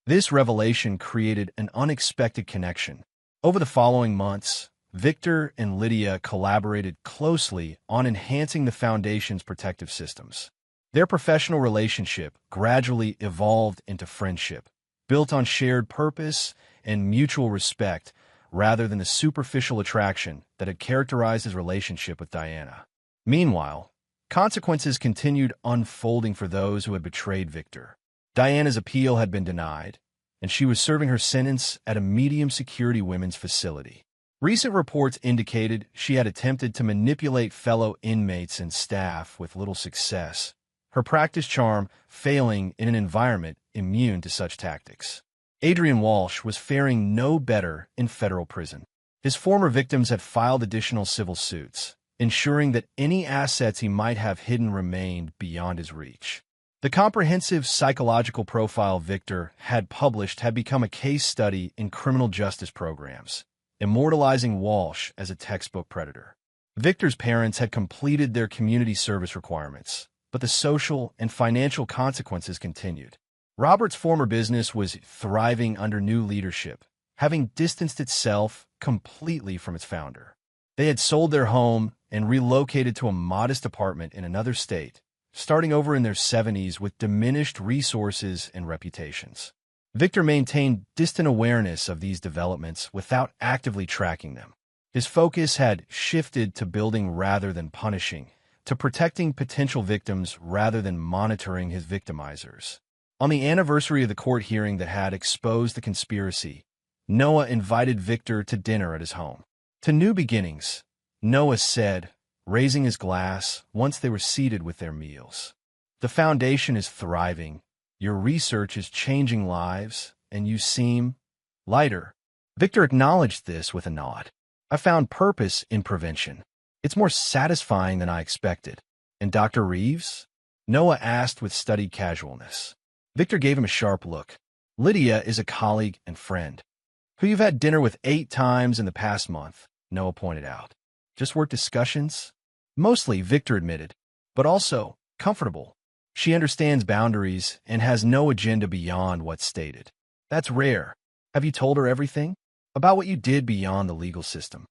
This revelation created an unexpected connection. Over the following months, Victor and Lydia collaborated closely on enhancing the foundation's protective systems. Their professional relationship gradually evolved into friendship, built on shared purpose and mutual respect rather than the superficial attraction that had characterized his relationship with Diana. Meanwhile, consequences continued unfolding for those who had betrayed Victor. Diana's appeal had been denied, and she was serving her sentence at a medium-security women's facility. Recent reports indicated she had attempted to manipulate fellow inmates and staff with little success, her practice charm failing in an environment immune to such tactics. Adrian Walsh was faring no better in federal prison. His former victims had filed additional civil suits, ensuring that any assets he might have hidden remained beyond his reach. The comprehensive psychological profile Victor had published had become a case study in criminal justice programs, immortalizing Walsh as a textbook predator. Victor's parents had completed their community service requirements, but the social and financial consequences continued. Robert's former business was thriving under new leadership, having distanced itself completely from its founder. They had sold their home and relocated to a modest apartment in another state, starting over in their 70s with diminished resources and reputations. Victor maintained distant awareness of these developments without actively tracking them. His focus had shifted to building rather than punishing, to protecting potential victims rather than monitoring his victimizers. On the anniversary of the court hearing that had exposed the conspiracy, Noah invited Victor to dinner at his home. To new beginnings, Noah said, raising his glass once they were seated with their meals. The foundation is thriving, your research is changing lives, and you seem lighter. Victor acknowledged this with a nod. I found purpose in prevention. It's more satisfying than I expected. And Dr. Reeves? Noah asked with studied casualness. Victor gave him a sharp look. Lydia is a colleague and friend, who you've had dinner with 8 times in the past month, Noah pointed out. Just work discussions? Mostly, Victor admitted, but also comfortable. She understands boundaries and has no agenda beyond what's stated. That's rare. Have you told her everything? About what you did beyond the legal system?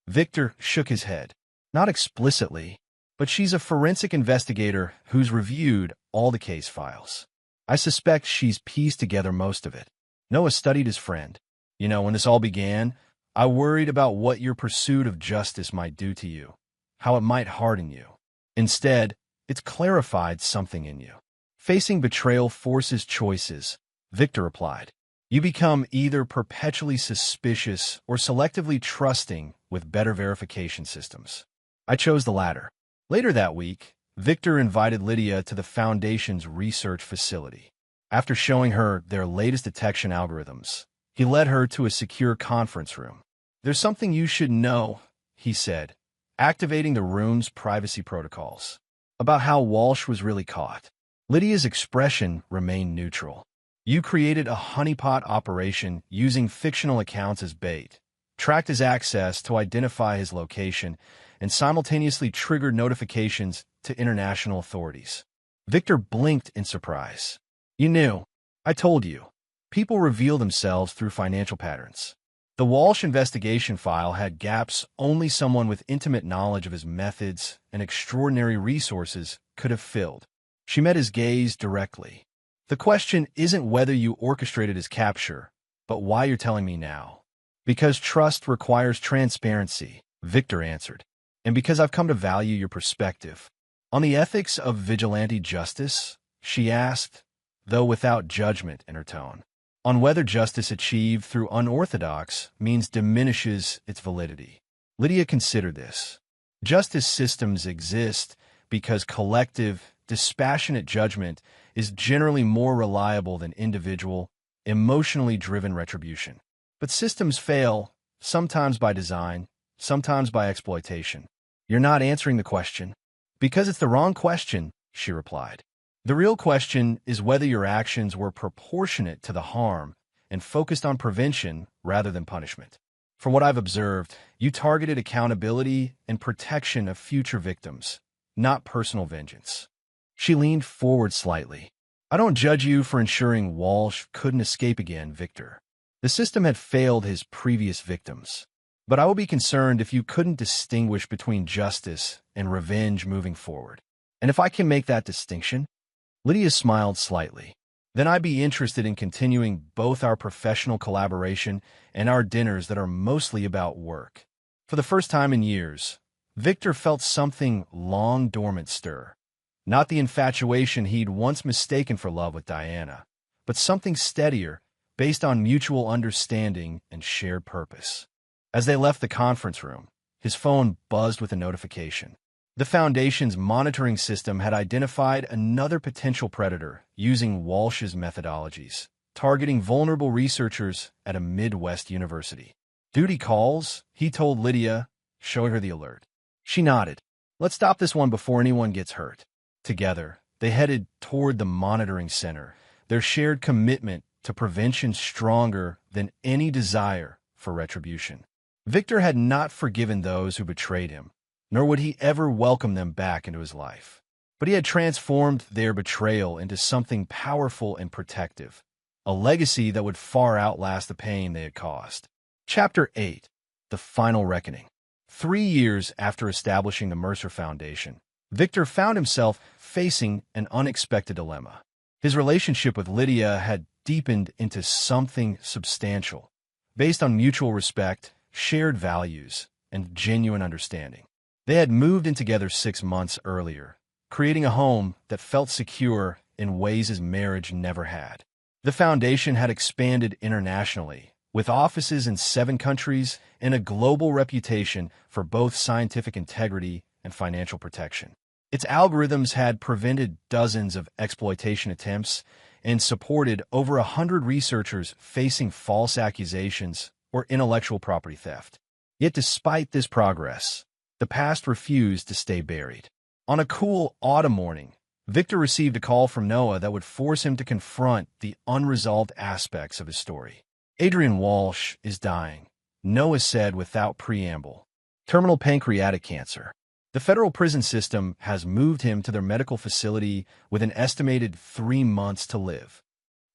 Victor shook his head. Not explicitly, but she's a forensic investigator who's reviewed all the case files. I suspect she's pieced together most of it. Noah studied his friend. You know, when this all began, I worried about what your pursuit of justice might do to you, how it might harden you. Instead, it's clarified something in you. Facing betrayal forces choices, Victor replied. You become either perpetually suspicious or selectively trusting with better verification systems. I chose the latter. Later that week, Victor invited Lydia to the Foundation's research facility. After showing her their latest detection algorithms, he led her to a secure conference room. There's something you should know, he said, activating the room's privacy protocols. About how Walsh was really caught. Lydia's expression remained neutral. You created a honeypot operation using fictional accounts as bait, tracked his access to identify his location, and simultaneously triggered notifications to international authorities. Victor blinked in surprise. You knew. I told you. People reveal themselves through financial patterns. The Walsh investigation file had gaps only someone with intimate knowledge of his methods and extraordinary resources could have filled. She met his gaze directly. The question isn't whether you orchestrated his capture, but why you're telling me now. Because trust requires transparency, Victor answered. And because I've come to value your perspective. On the ethics of vigilante justice, she asked, though without judgment in her tone. On whether justice achieved through unorthodox means diminishes its validity. Lydia considered this. Justice systems exist because collective, dispassionate judgment is generally more reliable than individual, emotionally driven retribution. But systems fail, sometimes by design, sometimes by exploitation. You're not answering the question. Because it's the wrong question, she replied. The real question is whether your actions were proportionate to the harm and focused on prevention rather than punishment. From what I've observed, you targeted accountability and protection of future victims, not personal vengeance. She leaned forward slightly. I don't judge you for ensuring Walsh couldn't escape again, Victor. The system had failed his previous victims. But I will be concerned if you couldn't distinguish between justice and revenge moving forward. And if I can make that distinction, Lydia smiled slightly. Then I'd be interested in continuing both our professional collaboration and our dinners that are mostly about work. For the first time in years, Victor felt something long dormant stir. Not the infatuation he'd once mistaken for love with Diana, but something steadier, based on mutual understanding and shared purpose. As they left the conference room, his phone buzzed with a notification. The Foundation's monitoring system had identified another potential predator using Walsh's methodologies, targeting vulnerable researchers at a Midwest university. Duty calls, he told Lydia, showing her the alert. She nodded. Let's stop this one before anyone gets hurt. Together, they headed toward the monitoring center, their shared commitment to prevention stronger than any desire for retribution. Victor had not forgiven those who betrayed him, nor would he ever welcome them back into his life. But he had transformed their betrayal into something powerful and protective, a legacy that would far outlast the pain they had caused. Chapter 8. The Final Reckoning. 3 years after establishing the Mercer Foundation, Victor found himself facing an unexpected dilemma. His relationship with Lydia had deepened into something substantial, based on mutual respect, shared values, and genuine understanding. They had moved in together 6 months earlier, creating a home that felt secure in ways his marriage never had. The foundation had expanded internationally, with offices in 7 countries and a global reputation for both scientific integrity and financial protection. Its algorithms had prevented dozens of exploitation attempts and supported over 100 researchers facing false accusations or intellectual property theft. Yet despite this progress, the past refused to stay buried. On a cool autumn morning, Victor received a call from Noah that would force him to confront the unresolved aspects of his story. Adrian Walsh is dying, Noah said without preamble. Terminal pancreatic cancer. The federal prison system has moved him to their medical facility with an estimated 3 months to live.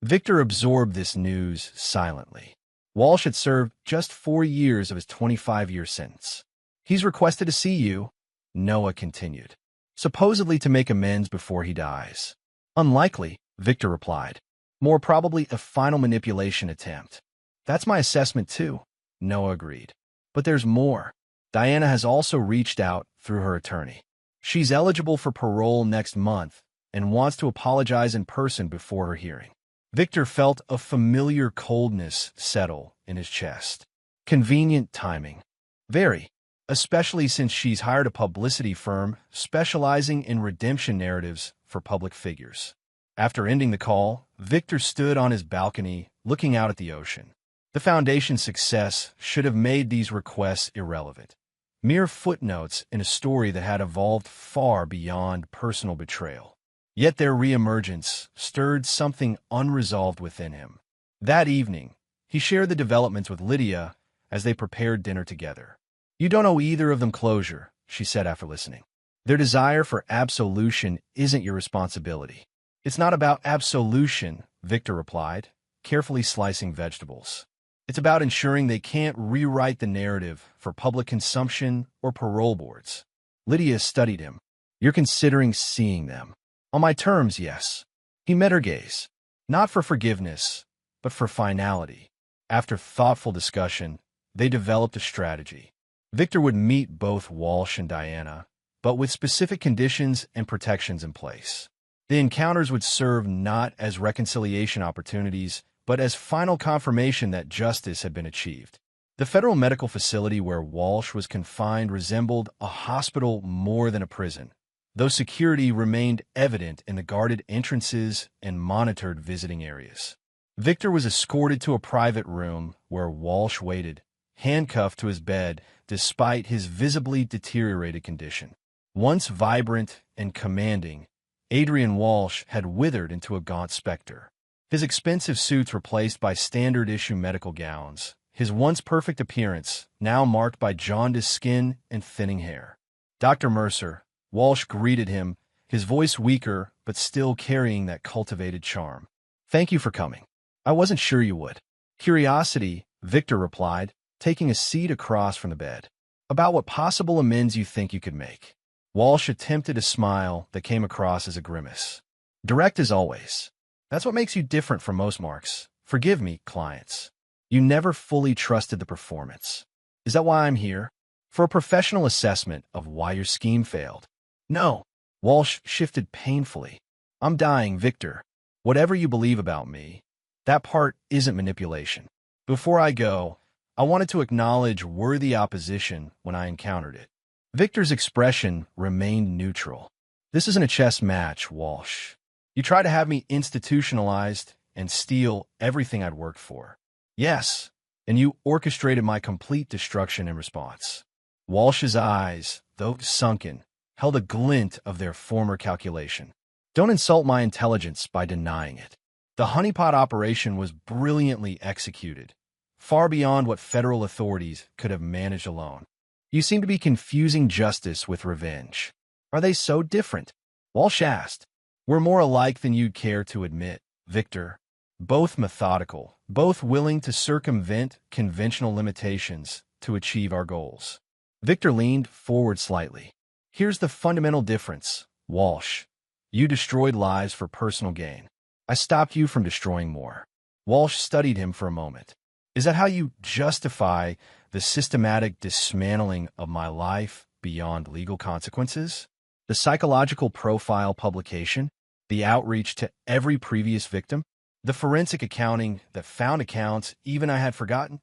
Victor absorbed this news silently. Walsh had served just 4 years of his 25-year sentence. He's requested to see you, Noah continued, supposedly to make amends before he dies. Unlikely, Victor replied. More probably a final manipulation attempt. That's my assessment too, Noah agreed. But there's more. Diana has also reached out through her attorney. She's eligible for parole next month and wants to apologize in person before her hearing. Victor felt a familiar coldness settle in his chest. Convenient timing. Very. Especially since she's hired a publicity firm specializing in redemption narratives for public figures. After ending the call, Victor stood on his balcony looking out at the ocean. The Foundation's success should have made these requests irrelevant. Mere footnotes in a story that had evolved far beyond personal betrayal. Yet their reemergence stirred something unresolved within him. That evening, he shared the developments with Lydia as they prepared dinner together. You don't owe either of them closure, she said after listening. Their desire for absolution isn't your responsibility. It's not about absolution, Victor replied, carefully slicing vegetables. It's about ensuring they can't rewrite the narrative for public consumption or parole boards. Lydia studied him. You're considering seeing them. On my terms, yes. He met her gaze. Not for forgiveness, but for finality. After thoughtful discussion, they developed a strategy. Victor would meet both Walsh and Diana, but with specific conditions and protections in place. The encounters would serve not as reconciliation opportunities, but as final confirmation that justice had been achieved. The federal medical facility where Walsh was confined resembled a hospital more than a prison, though security remained evident in the guarded entrances and monitored visiting areas. Victor was escorted to a private room where Walsh waited, handcuffed to his bed despite his visibly deteriorated condition. Once vibrant and commanding, Adrian Walsh had withered into a gaunt specter. His expensive suits replaced by standard-issue medical gowns, his once perfect appearance now marked by jaundiced skin and thinning hair. Dr. Mercer, Walsh greeted him, his voice weaker but still carrying that cultivated charm. Thank you for coming. I wasn't sure you would. Curiosity, Victor replied, taking a seat across from the bed. About what possible amends you think you could make. Walsh attempted a smile that came across as a grimace. Direct as always. That's what makes you different from most marks. Forgive me, clients. You never fully trusted the performance. Is that why I'm here? For a professional assessment of why your scheme failed. No. Walsh shifted painfully. I'm dying, Victor. Whatever you believe about me, that part isn't manipulation. Before I go, I wanted to acknowledge worthy opposition when I encountered it. Victor's expression remained neutral. This isn't a chess match, Walsh. You try to have me institutionalized and steal everything I'd worked for. Yes, and you orchestrated my complete destruction in response. Walsh's eyes, though sunken, held a glint of their former calculation. Don't insult my intelligence by denying it. The honeypot operation was brilliantly executed, far beyond what federal authorities could have managed alone. You seem to be confusing justice with revenge. Are they so different? Walsh asked. We're more alike than you'd care to admit, Victor. Both methodical, both willing to circumvent conventional limitations to achieve our goals. Victor leaned forward slightly. Here's the fundamental difference, Walsh. You destroyed lives for personal gain. I stopped you from destroying more. Walsh studied him for a moment. Is that how you justify the systematic dismantling of my life beyond legal consequences? The psychological profile publication? The outreach to every previous victim? The forensic accounting that found accounts even I had forgotten?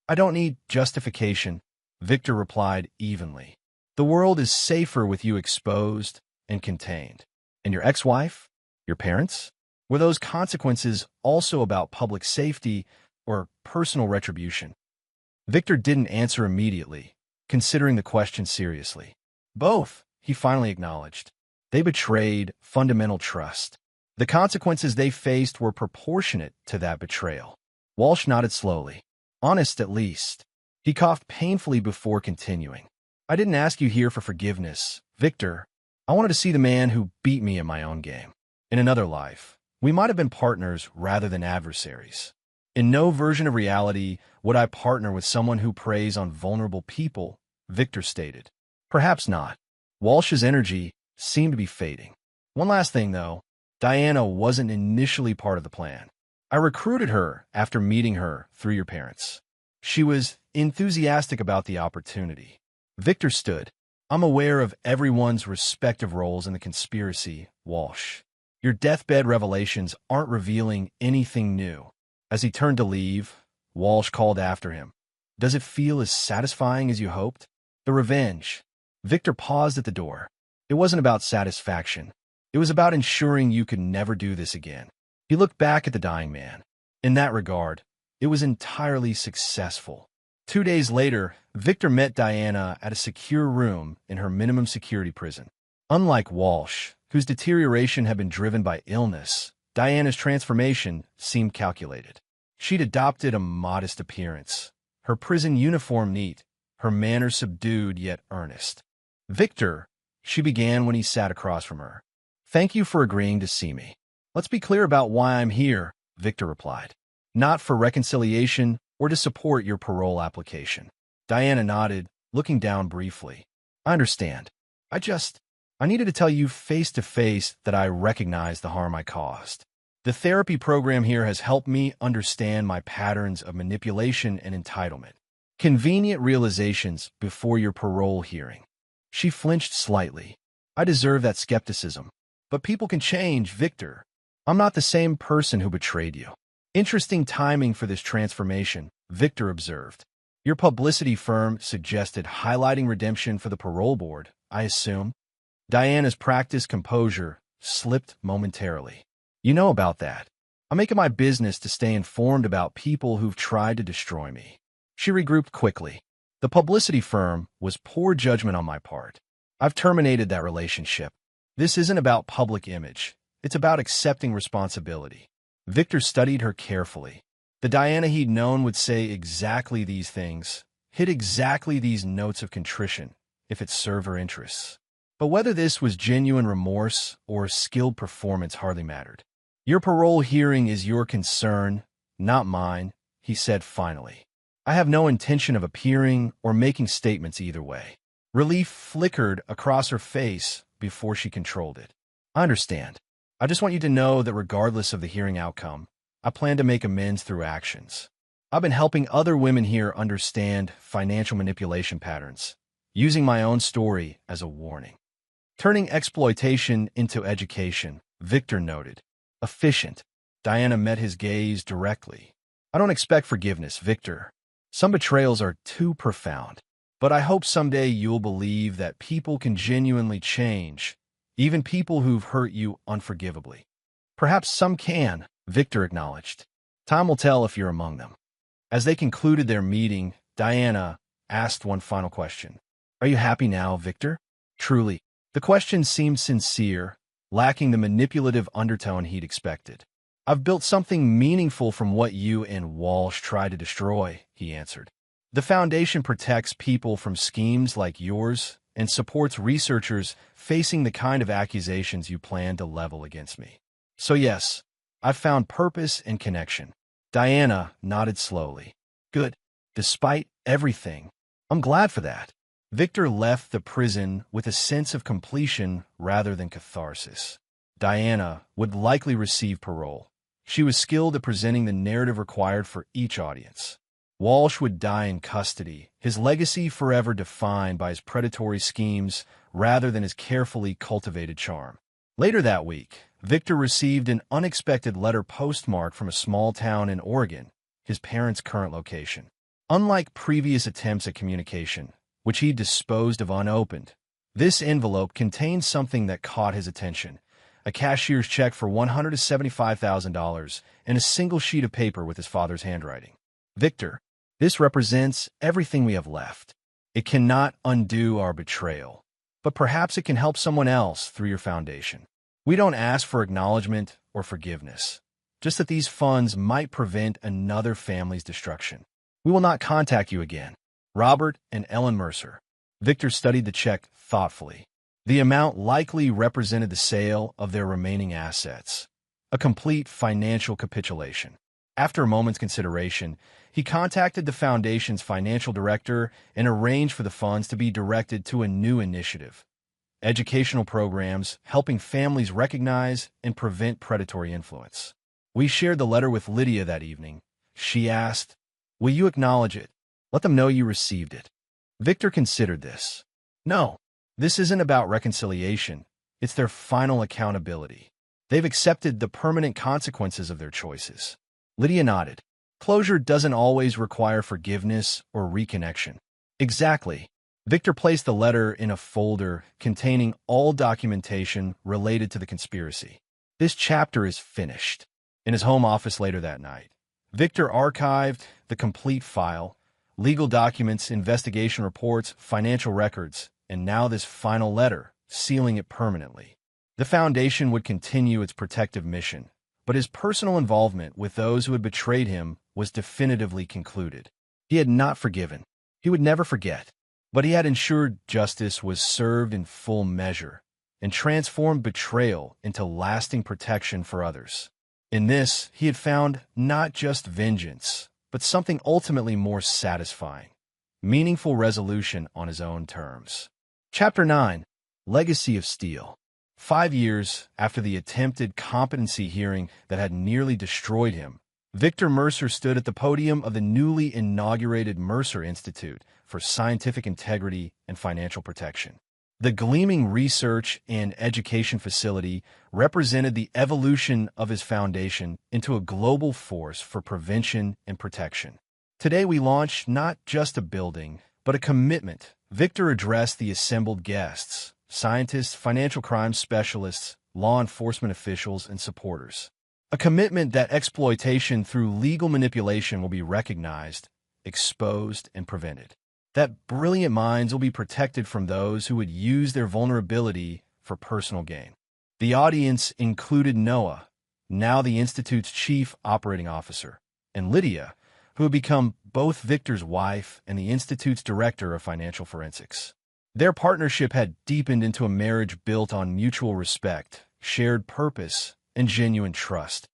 I don't need justification, Victor replied evenly. The world is safer with you exposed and contained. And your ex-wife? Your parents? Were those consequences also about public safety or personal retribution? Victor didn't answer immediately, considering the question seriously. Both, he finally acknowledged. They betrayed fundamental trust. The consequences they faced were proportionate to that betrayal. Walsh nodded slowly. Honest, at least. He coughed painfully before continuing. I didn't ask you here for forgiveness, Victor. I wanted to see the man who beat me in my own game. In another life, we might have been partners rather than adversaries. In no version of reality would I partner with someone who preys on vulnerable people, Victor stated. Perhaps not. Walsh's energy seemed to be fading. One last thing, though. Diana wasn't initially part of the plan. I recruited her after meeting her through your parents. She was enthusiastic about the opportunity. Victor stood. I'm aware of everyone's respective roles in the conspiracy, Walsh. Your deathbed revelations aren't revealing anything new. As he turned to leave, Walsh called after him. Does it feel as satisfying as you hoped? The revenge. Victor paused at the door. It wasn't about satisfaction. It was about ensuring you could never do this again. He looked back at the dying man. In that regard, it was entirely successful. 2 days later, Victor met Diana at a secure room in her minimum security prison. Unlike Walsh, whose deterioration had been driven by illness, Diana's transformation seemed calculated. She'd adopted a modest appearance, her prison uniform neat, her manner subdued yet earnest. Victor, she began when he sat across from her. Thank you for agreeing to see me. Let's be clear about why I'm here, Victor replied. Not for reconciliation or to support your parole application. Diana nodded, looking down briefly. I understand. I needed to tell you face to face that I recognize the harm I caused. The therapy program here has helped me understand my patterns of manipulation and entitlement. Convenient realizations before your parole hearing. She flinched slightly. I deserve that skepticism. But people can change, Victor. I'm not the same person who betrayed you. Interesting timing for this transformation, Victor observed. Your publicity firm suggested highlighting redemption for the parole board, I assume. Diana's practiced composure slipped momentarily. You know about that. I make it my business to stay informed about people who've tried to destroy me. She regrouped quickly. The publicity firm was poor judgment on my part. I've terminated that relationship. This isn't about public image. It's about accepting responsibility. Victor studied her carefully. The Diana he'd known would say exactly these things, hit exactly these notes of contrition, if it served her interests. But whether this was genuine remorse or skilled performance hardly mattered. Your parole hearing is your concern, not mine, he said finally. I have no intention of appearing or making statements either way. Relief flickered across her face before she controlled it. I understand. I just want you to know that regardless of the hearing outcome, I plan to make amends through actions. I've been helping other women here understand financial manipulation patterns, using my own story as a warning. Turning exploitation into education, Victor noted. Efficient. Diana met his gaze directly. I don't expect forgiveness, Victor. Some betrayals are too profound. But I hope someday you'll believe that people can genuinely change, even people who've hurt you unforgivably. Perhaps some can, Victor acknowledged. Time will tell if you're among them. As they concluded their meeting, Diana asked one final question. Are you happy now, Victor? Truly. The question seemed sincere, lacking the manipulative undertone he'd expected. I've built something meaningful from what you and Walsh tried to destroy, he answered. The Foundation protects people from schemes like yours and supports researchers facing the kind of accusations you plan to level against me. So yes, I've found purpose and connection. Diana nodded slowly. Good. Despite everything, I'm glad for that. Victor left the prison with a sense of completion rather than catharsis. Diana would likely receive parole. She was skilled at presenting the narrative required for each audience. Walsh would die in custody, his legacy forever defined by his predatory schemes rather than his carefully cultivated charm. Later that week, Victor received an unexpected letter postmarked from a small town in Oregon, his parents' current location. Unlike previous attempts at communication, which he disposed of unopened, this envelope contained something that caught his attention: a cashier's check for $175,000 and a single sheet of paper with his father's handwriting. Victor, This represents everything we have left. It cannot undo our betrayal, but perhaps it can help someone else through your foundation. We don't ask for acknowledgement or forgiveness, just that these funds might prevent another family's destruction. We will not contact you again. Robert and Ellen Mercer. Victor studied the check thoughtfully. The amount likely represented the sale of their remaining assets, a complete financial capitulation. After a moment's consideration, he contacted the foundation's financial director and arranged for the funds to be directed to a new initiative: educational programs helping families recognize and prevent predatory influence. We shared the letter with Lydia that evening. She asked, "Will you acknowledge it? Let them know you received it." Victor considered this. No, this isn't about reconciliation. It's their final accountability. They've accepted the permanent consequences of their choices. Lydia nodded. Closure doesn't always require forgiveness or reconnection. Exactly. Victor placed the letter in a folder containing all documentation related to the conspiracy. This chapter is finished. In his home office later that night, Victor archived the complete file: legal documents, investigation reports, financial records, and now this final letter, sealing it permanently. The foundation would continue its protective mission, but his personal involvement with those who had betrayed him was definitively concluded. He had not forgiven. He would never forget. But he had ensured justice was served in full measure and transformed betrayal into lasting protection for others. In this, he had found not just vengeance, but something ultimately more satisfying: meaningful resolution on his own terms. Chapter 9. Legacy of Steel. 5 years after the attempted competency hearing that had nearly destroyed him, Victor Mercer stood at the podium of the newly inaugurated Mercer Institute for Scientific Integrity and Financial Protection. The gleaming research and education facility represented the evolution of his foundation into a global force for prevention and protection. Today we launch not just a building, but a commitment. Victor addressed the assembled guests: scientists, financial crimes specialists, law enforcement officials, and supporters. A commitment that exploitation through legal manipulation will be recognized, exposed, and prevented. That brilliant minds will be protected from those who would use their vulnerability for personal gain. The audience included Noah, now the Institute's chief operating officer, and Lydia, who had become both Victor's wife and the Institute's director of financial forensics. Their partnership had deepened into a marriage built on mutual respect, shared purpose, and genuine trust.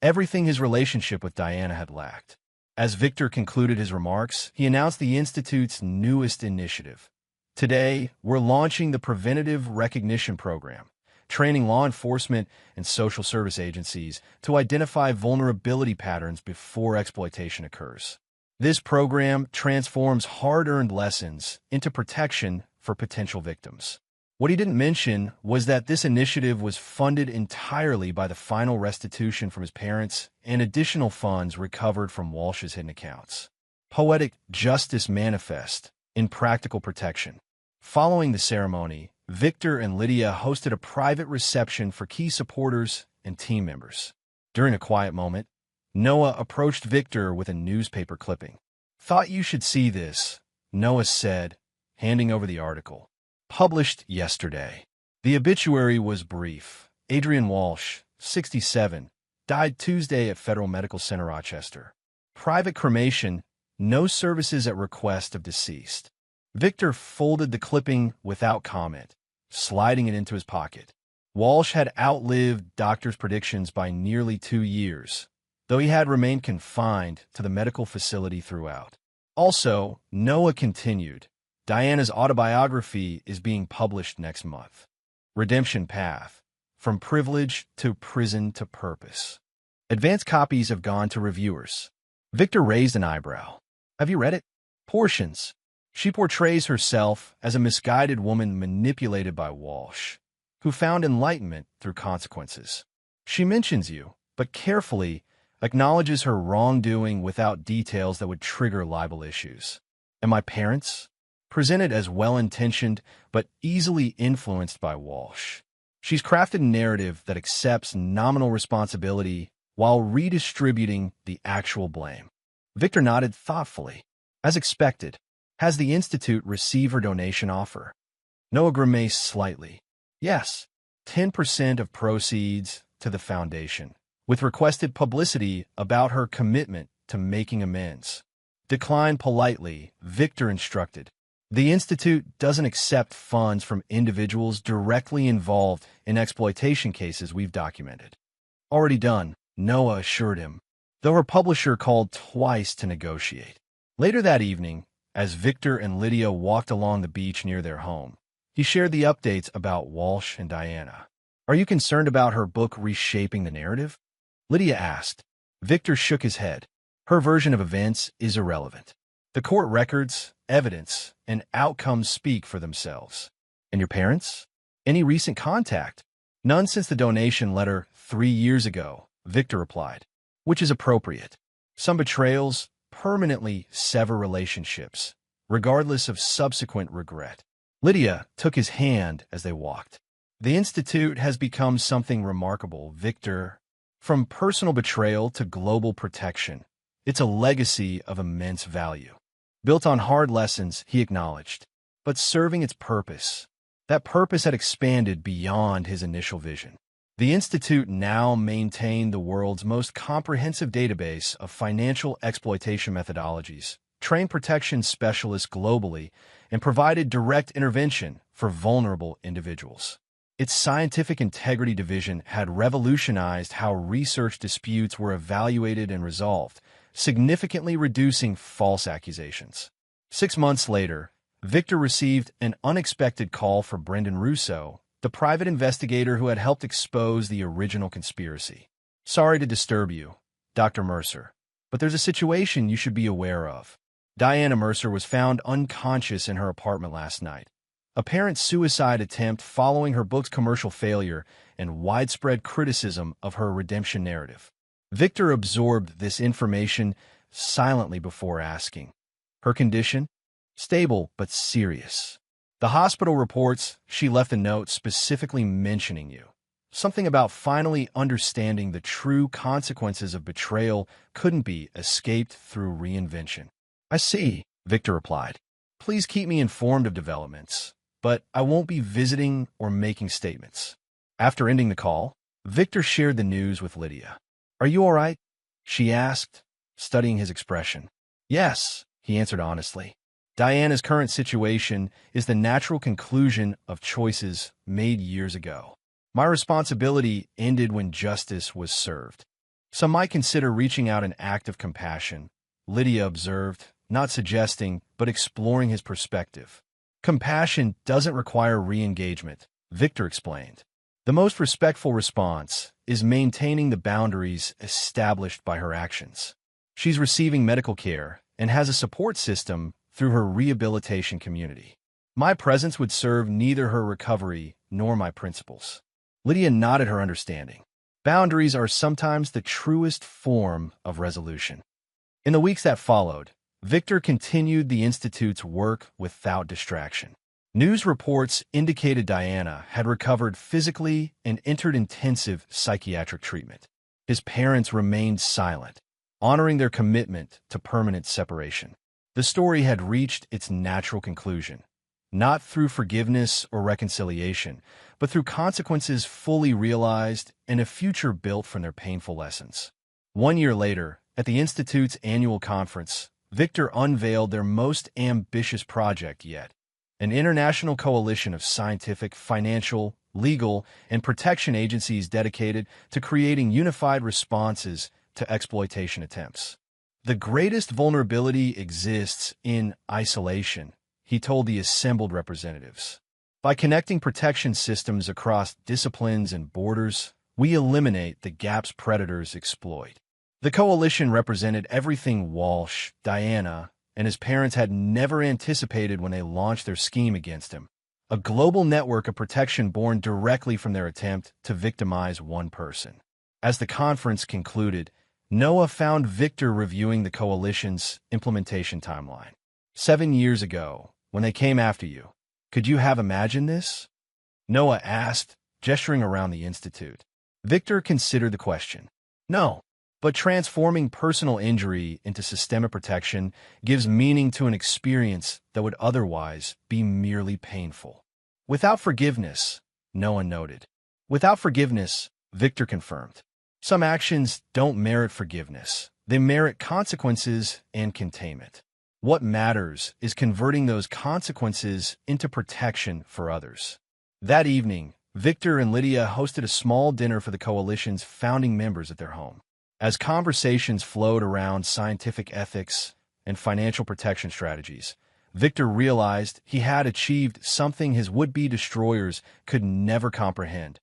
Everything his relationship with Diana had lacked. As Victor concluded his remarks, he announced the Institute's newest initiative. Today, we're launching the Preventative Recognition Program, training law enforcement and social service agencies to identify vulnerability patterns before exploitation occurs. This program transforms hard-earned lessons into protection for potential victims. What he didn't mention was that this initiative was funded entirely by the final restitution from his parents and additional funds recovered from Walsh's hidden accounts. Poetic justice manifest in practical protection. Following the ceremony, Victor and Lydia hosted a private reception for key supporters and team members. During a quiet moment, Noah approached Victor with a newspaper clipping. "Thought you should see this," Noah said, handing over the article. Published yesterday. The obituary was brief. Adrian Walsh, 67, died Tuesday at Federal Medical Center, Rochester. Private cremation, no services at request of deceased. Victor folded the clipping without comment, sliding it into his pocket. Walsh had outlived doctors' predictions by nearly 2 years, though he had remained confined to the medical facility throughout. Also, Noah continued, Diana's autobiography is being published next month. Redemption Path, From Privilege to Prison to Purpose. Advanced copies have gone to reviewers. Victor raised an eyebrow. Have you read it? Portions. She portrays herself as a misguided woman manipulated by Walsh, who found enlightenment through consequences. She mentions you, but carefully acknowledges her wrongdoing without details that would trigger libel issues. And my parents? Presented as well-intentioned, but easily influenced by Walsh. She's crafted a narrative that accepts nominal responsibility while redistributing the actual blame. Victor nodded thoughtfully. As expected, has the Institute received her donation offer? Noah grimaced slightly. Yes, 10% of proceeds to the foundation, with requested publicity about her commitment to making amends. Decline politely, Victor instructed. The Institute doesn't accept funds from individuals directly involved in exploitation cases we've documented. Already done, Noah assured him, though her publisher called twice to negotiate. Later that evening, as Victor and Lydia walked along the beach near their home, he shared the updates about Walsh and Diana. Are you concerned about her book reshaping the narrative? Lydia asked. Victor shook his head. Her version of events is irrelevant. The court records, evidence, and outcomes speak for themselves. And your parents? Any recent contact? None since the donation letter 3 years ago, Victor replied, which is appropriate. Some betrayals permanently sever relationships, regardless of subsequent regret. Lydia took his hand as they walked. The Institute has become something remarkable, Victor. From personal betrayal to global protection, it's a legacy of immense value. Built on hard lessons, he acknowledged, but serving its purpose. That purpose had expanded beyond his initial vision. The Institute now maintained the world's most comprehensive database of financial exploitation methodologies, trained protection specialists globally, and provided direct intervention for vulnerable individuals. Its scientific integrity division had revolutionized how research disputes were evaluated and resolved, significantly reducing false accusations. 6 months later, Victor received an unexpected call from Brendan Russo, the private investigator who had helped expose the original conspiracy. Sorry to disturb you, Dr. Mercer, but there's a situation you should be aware of. Diana Mercer was found unconscious in her apartment last night. Apparent suicide attempt following her book's commercial failure and widespread criticism of her redemption narrative. Victor absorbed this information silently before asking. Her condition? Stable but serious. The hospital reports she left a note specifically mentioning you. Something about finally understanding the true consequences of betrayal couldn't be escaped through reinvention. I see, Victor replied. Please keep me informed of developments, but I won't be visiting or making statements. After ending the call, Victor shared the news with Lydia. Are you all right? She asked, studying his expression. Yes, he answered honestly. Diana's current situation is the natural conclusion of choices made years ago. My responsibility ended when justice was served. Some might consider reaching out an act of compassion, Lydia observed, not suggesting, but exploring his perspective. Compassion doesn't require re-engagement, Victor explained. The most respectful response is maintaining the boundaries established by her actions. She's receiving medical care and has a support system through her rehabilitation community. My presence would serve neither her recovery nor my principles. Lydia nodded her understanding. Boundaries are sometimes the truest form of resolution. In the weeks that followed, Victor continued the Institute's work without distraction. News reports indicated Diana had recovered physically and entered intensive psychiatric treatment. His parents remained silent, honoring their commitment to permanent separation. The story had reached its natural conclusion, not through forgiveness or reconciliation, but through consequences fully realized and a future built from their painful lessons. 1 year later, at the Institute's annual conference, Victor unveiled their most ambitious project yet, an international coalition of scientific, financial, legal, and protection agencies dedicated to creating unified responses to exploitation attempts. The greatest vulnerability exists in isolation, he told the assembled representatives. By connecting protection systems across disciplines and borders, we eliminate the gaps predators exploit. The coalition represented everything Walsh, Diana, and his parents had never anticipated when they launched their scheme against him. A global network of protection born directly from their attempt to victimize one person. As the conference concluded, Noah found Victor reviewing the coalition's implementation timeline. 7 years ago, when they came after you, could you have imagined this? Noah asked, gesturing around the Institute. Victor considered the question. No, But transforming personal injury into systemic protection gives meaning to an experience that would otherwise be merely painful. Without forgiveness, no one noted. Without forgiveness, Victor confirmed. Some actions don't merit forgiveness. They merit consequences and containment. What matters is converting those consequences into protection for others. That evening, Victor and Lydia hosted a small dinner for the coalition's founding members at their home. As conversations flowed around scientific ethics and financial protection strategies, Victor realized he had achieved something his would-be destroyers could never comprehend: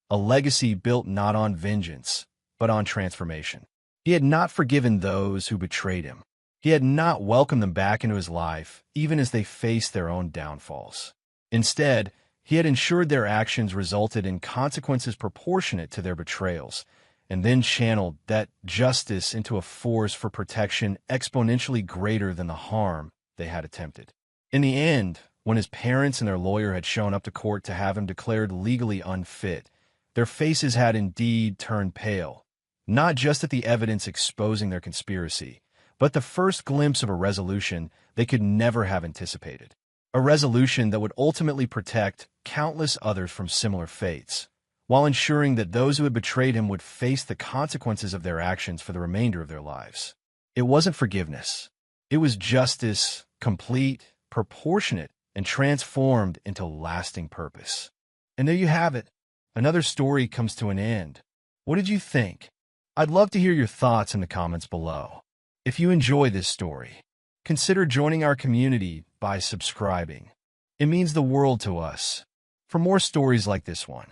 a legacy built not on vengeance, but on transformation. He had not forgiven those who betrayed him. He had not welcomed them back into his life, even as they faced their own downfalls. Instead, he had ensured their actions resulted in consequences proportionate to their betrayals, and then channeled that justice into a force for protection exponentially greater than the harm they had attempted. In the end, when his parents and their lawyer had shown up to court to have him declared legally unfit, their faces had indeed turned pale, not just at the evidence exposing their conspiracy, but the first glimpse of a resolution they could never have anticipated. A resolution that would ultimately protect countless others from similar fates, while ensuring that those who had betrayed him would face the consequences of their actions for the remainder of their lives. It wasn't forgiveness. It was justice, complete, proportionate, and transformed into lasting purpose. And there you have it. Another story comes to an end. What did you think? I'd love to hear your thoughts in the comments below. If you enjoy this story, consider joining our community by subscribing. It means the world to us. For more stories like this one,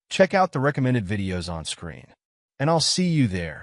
check out the recommended videos on screen, and I'll see you there.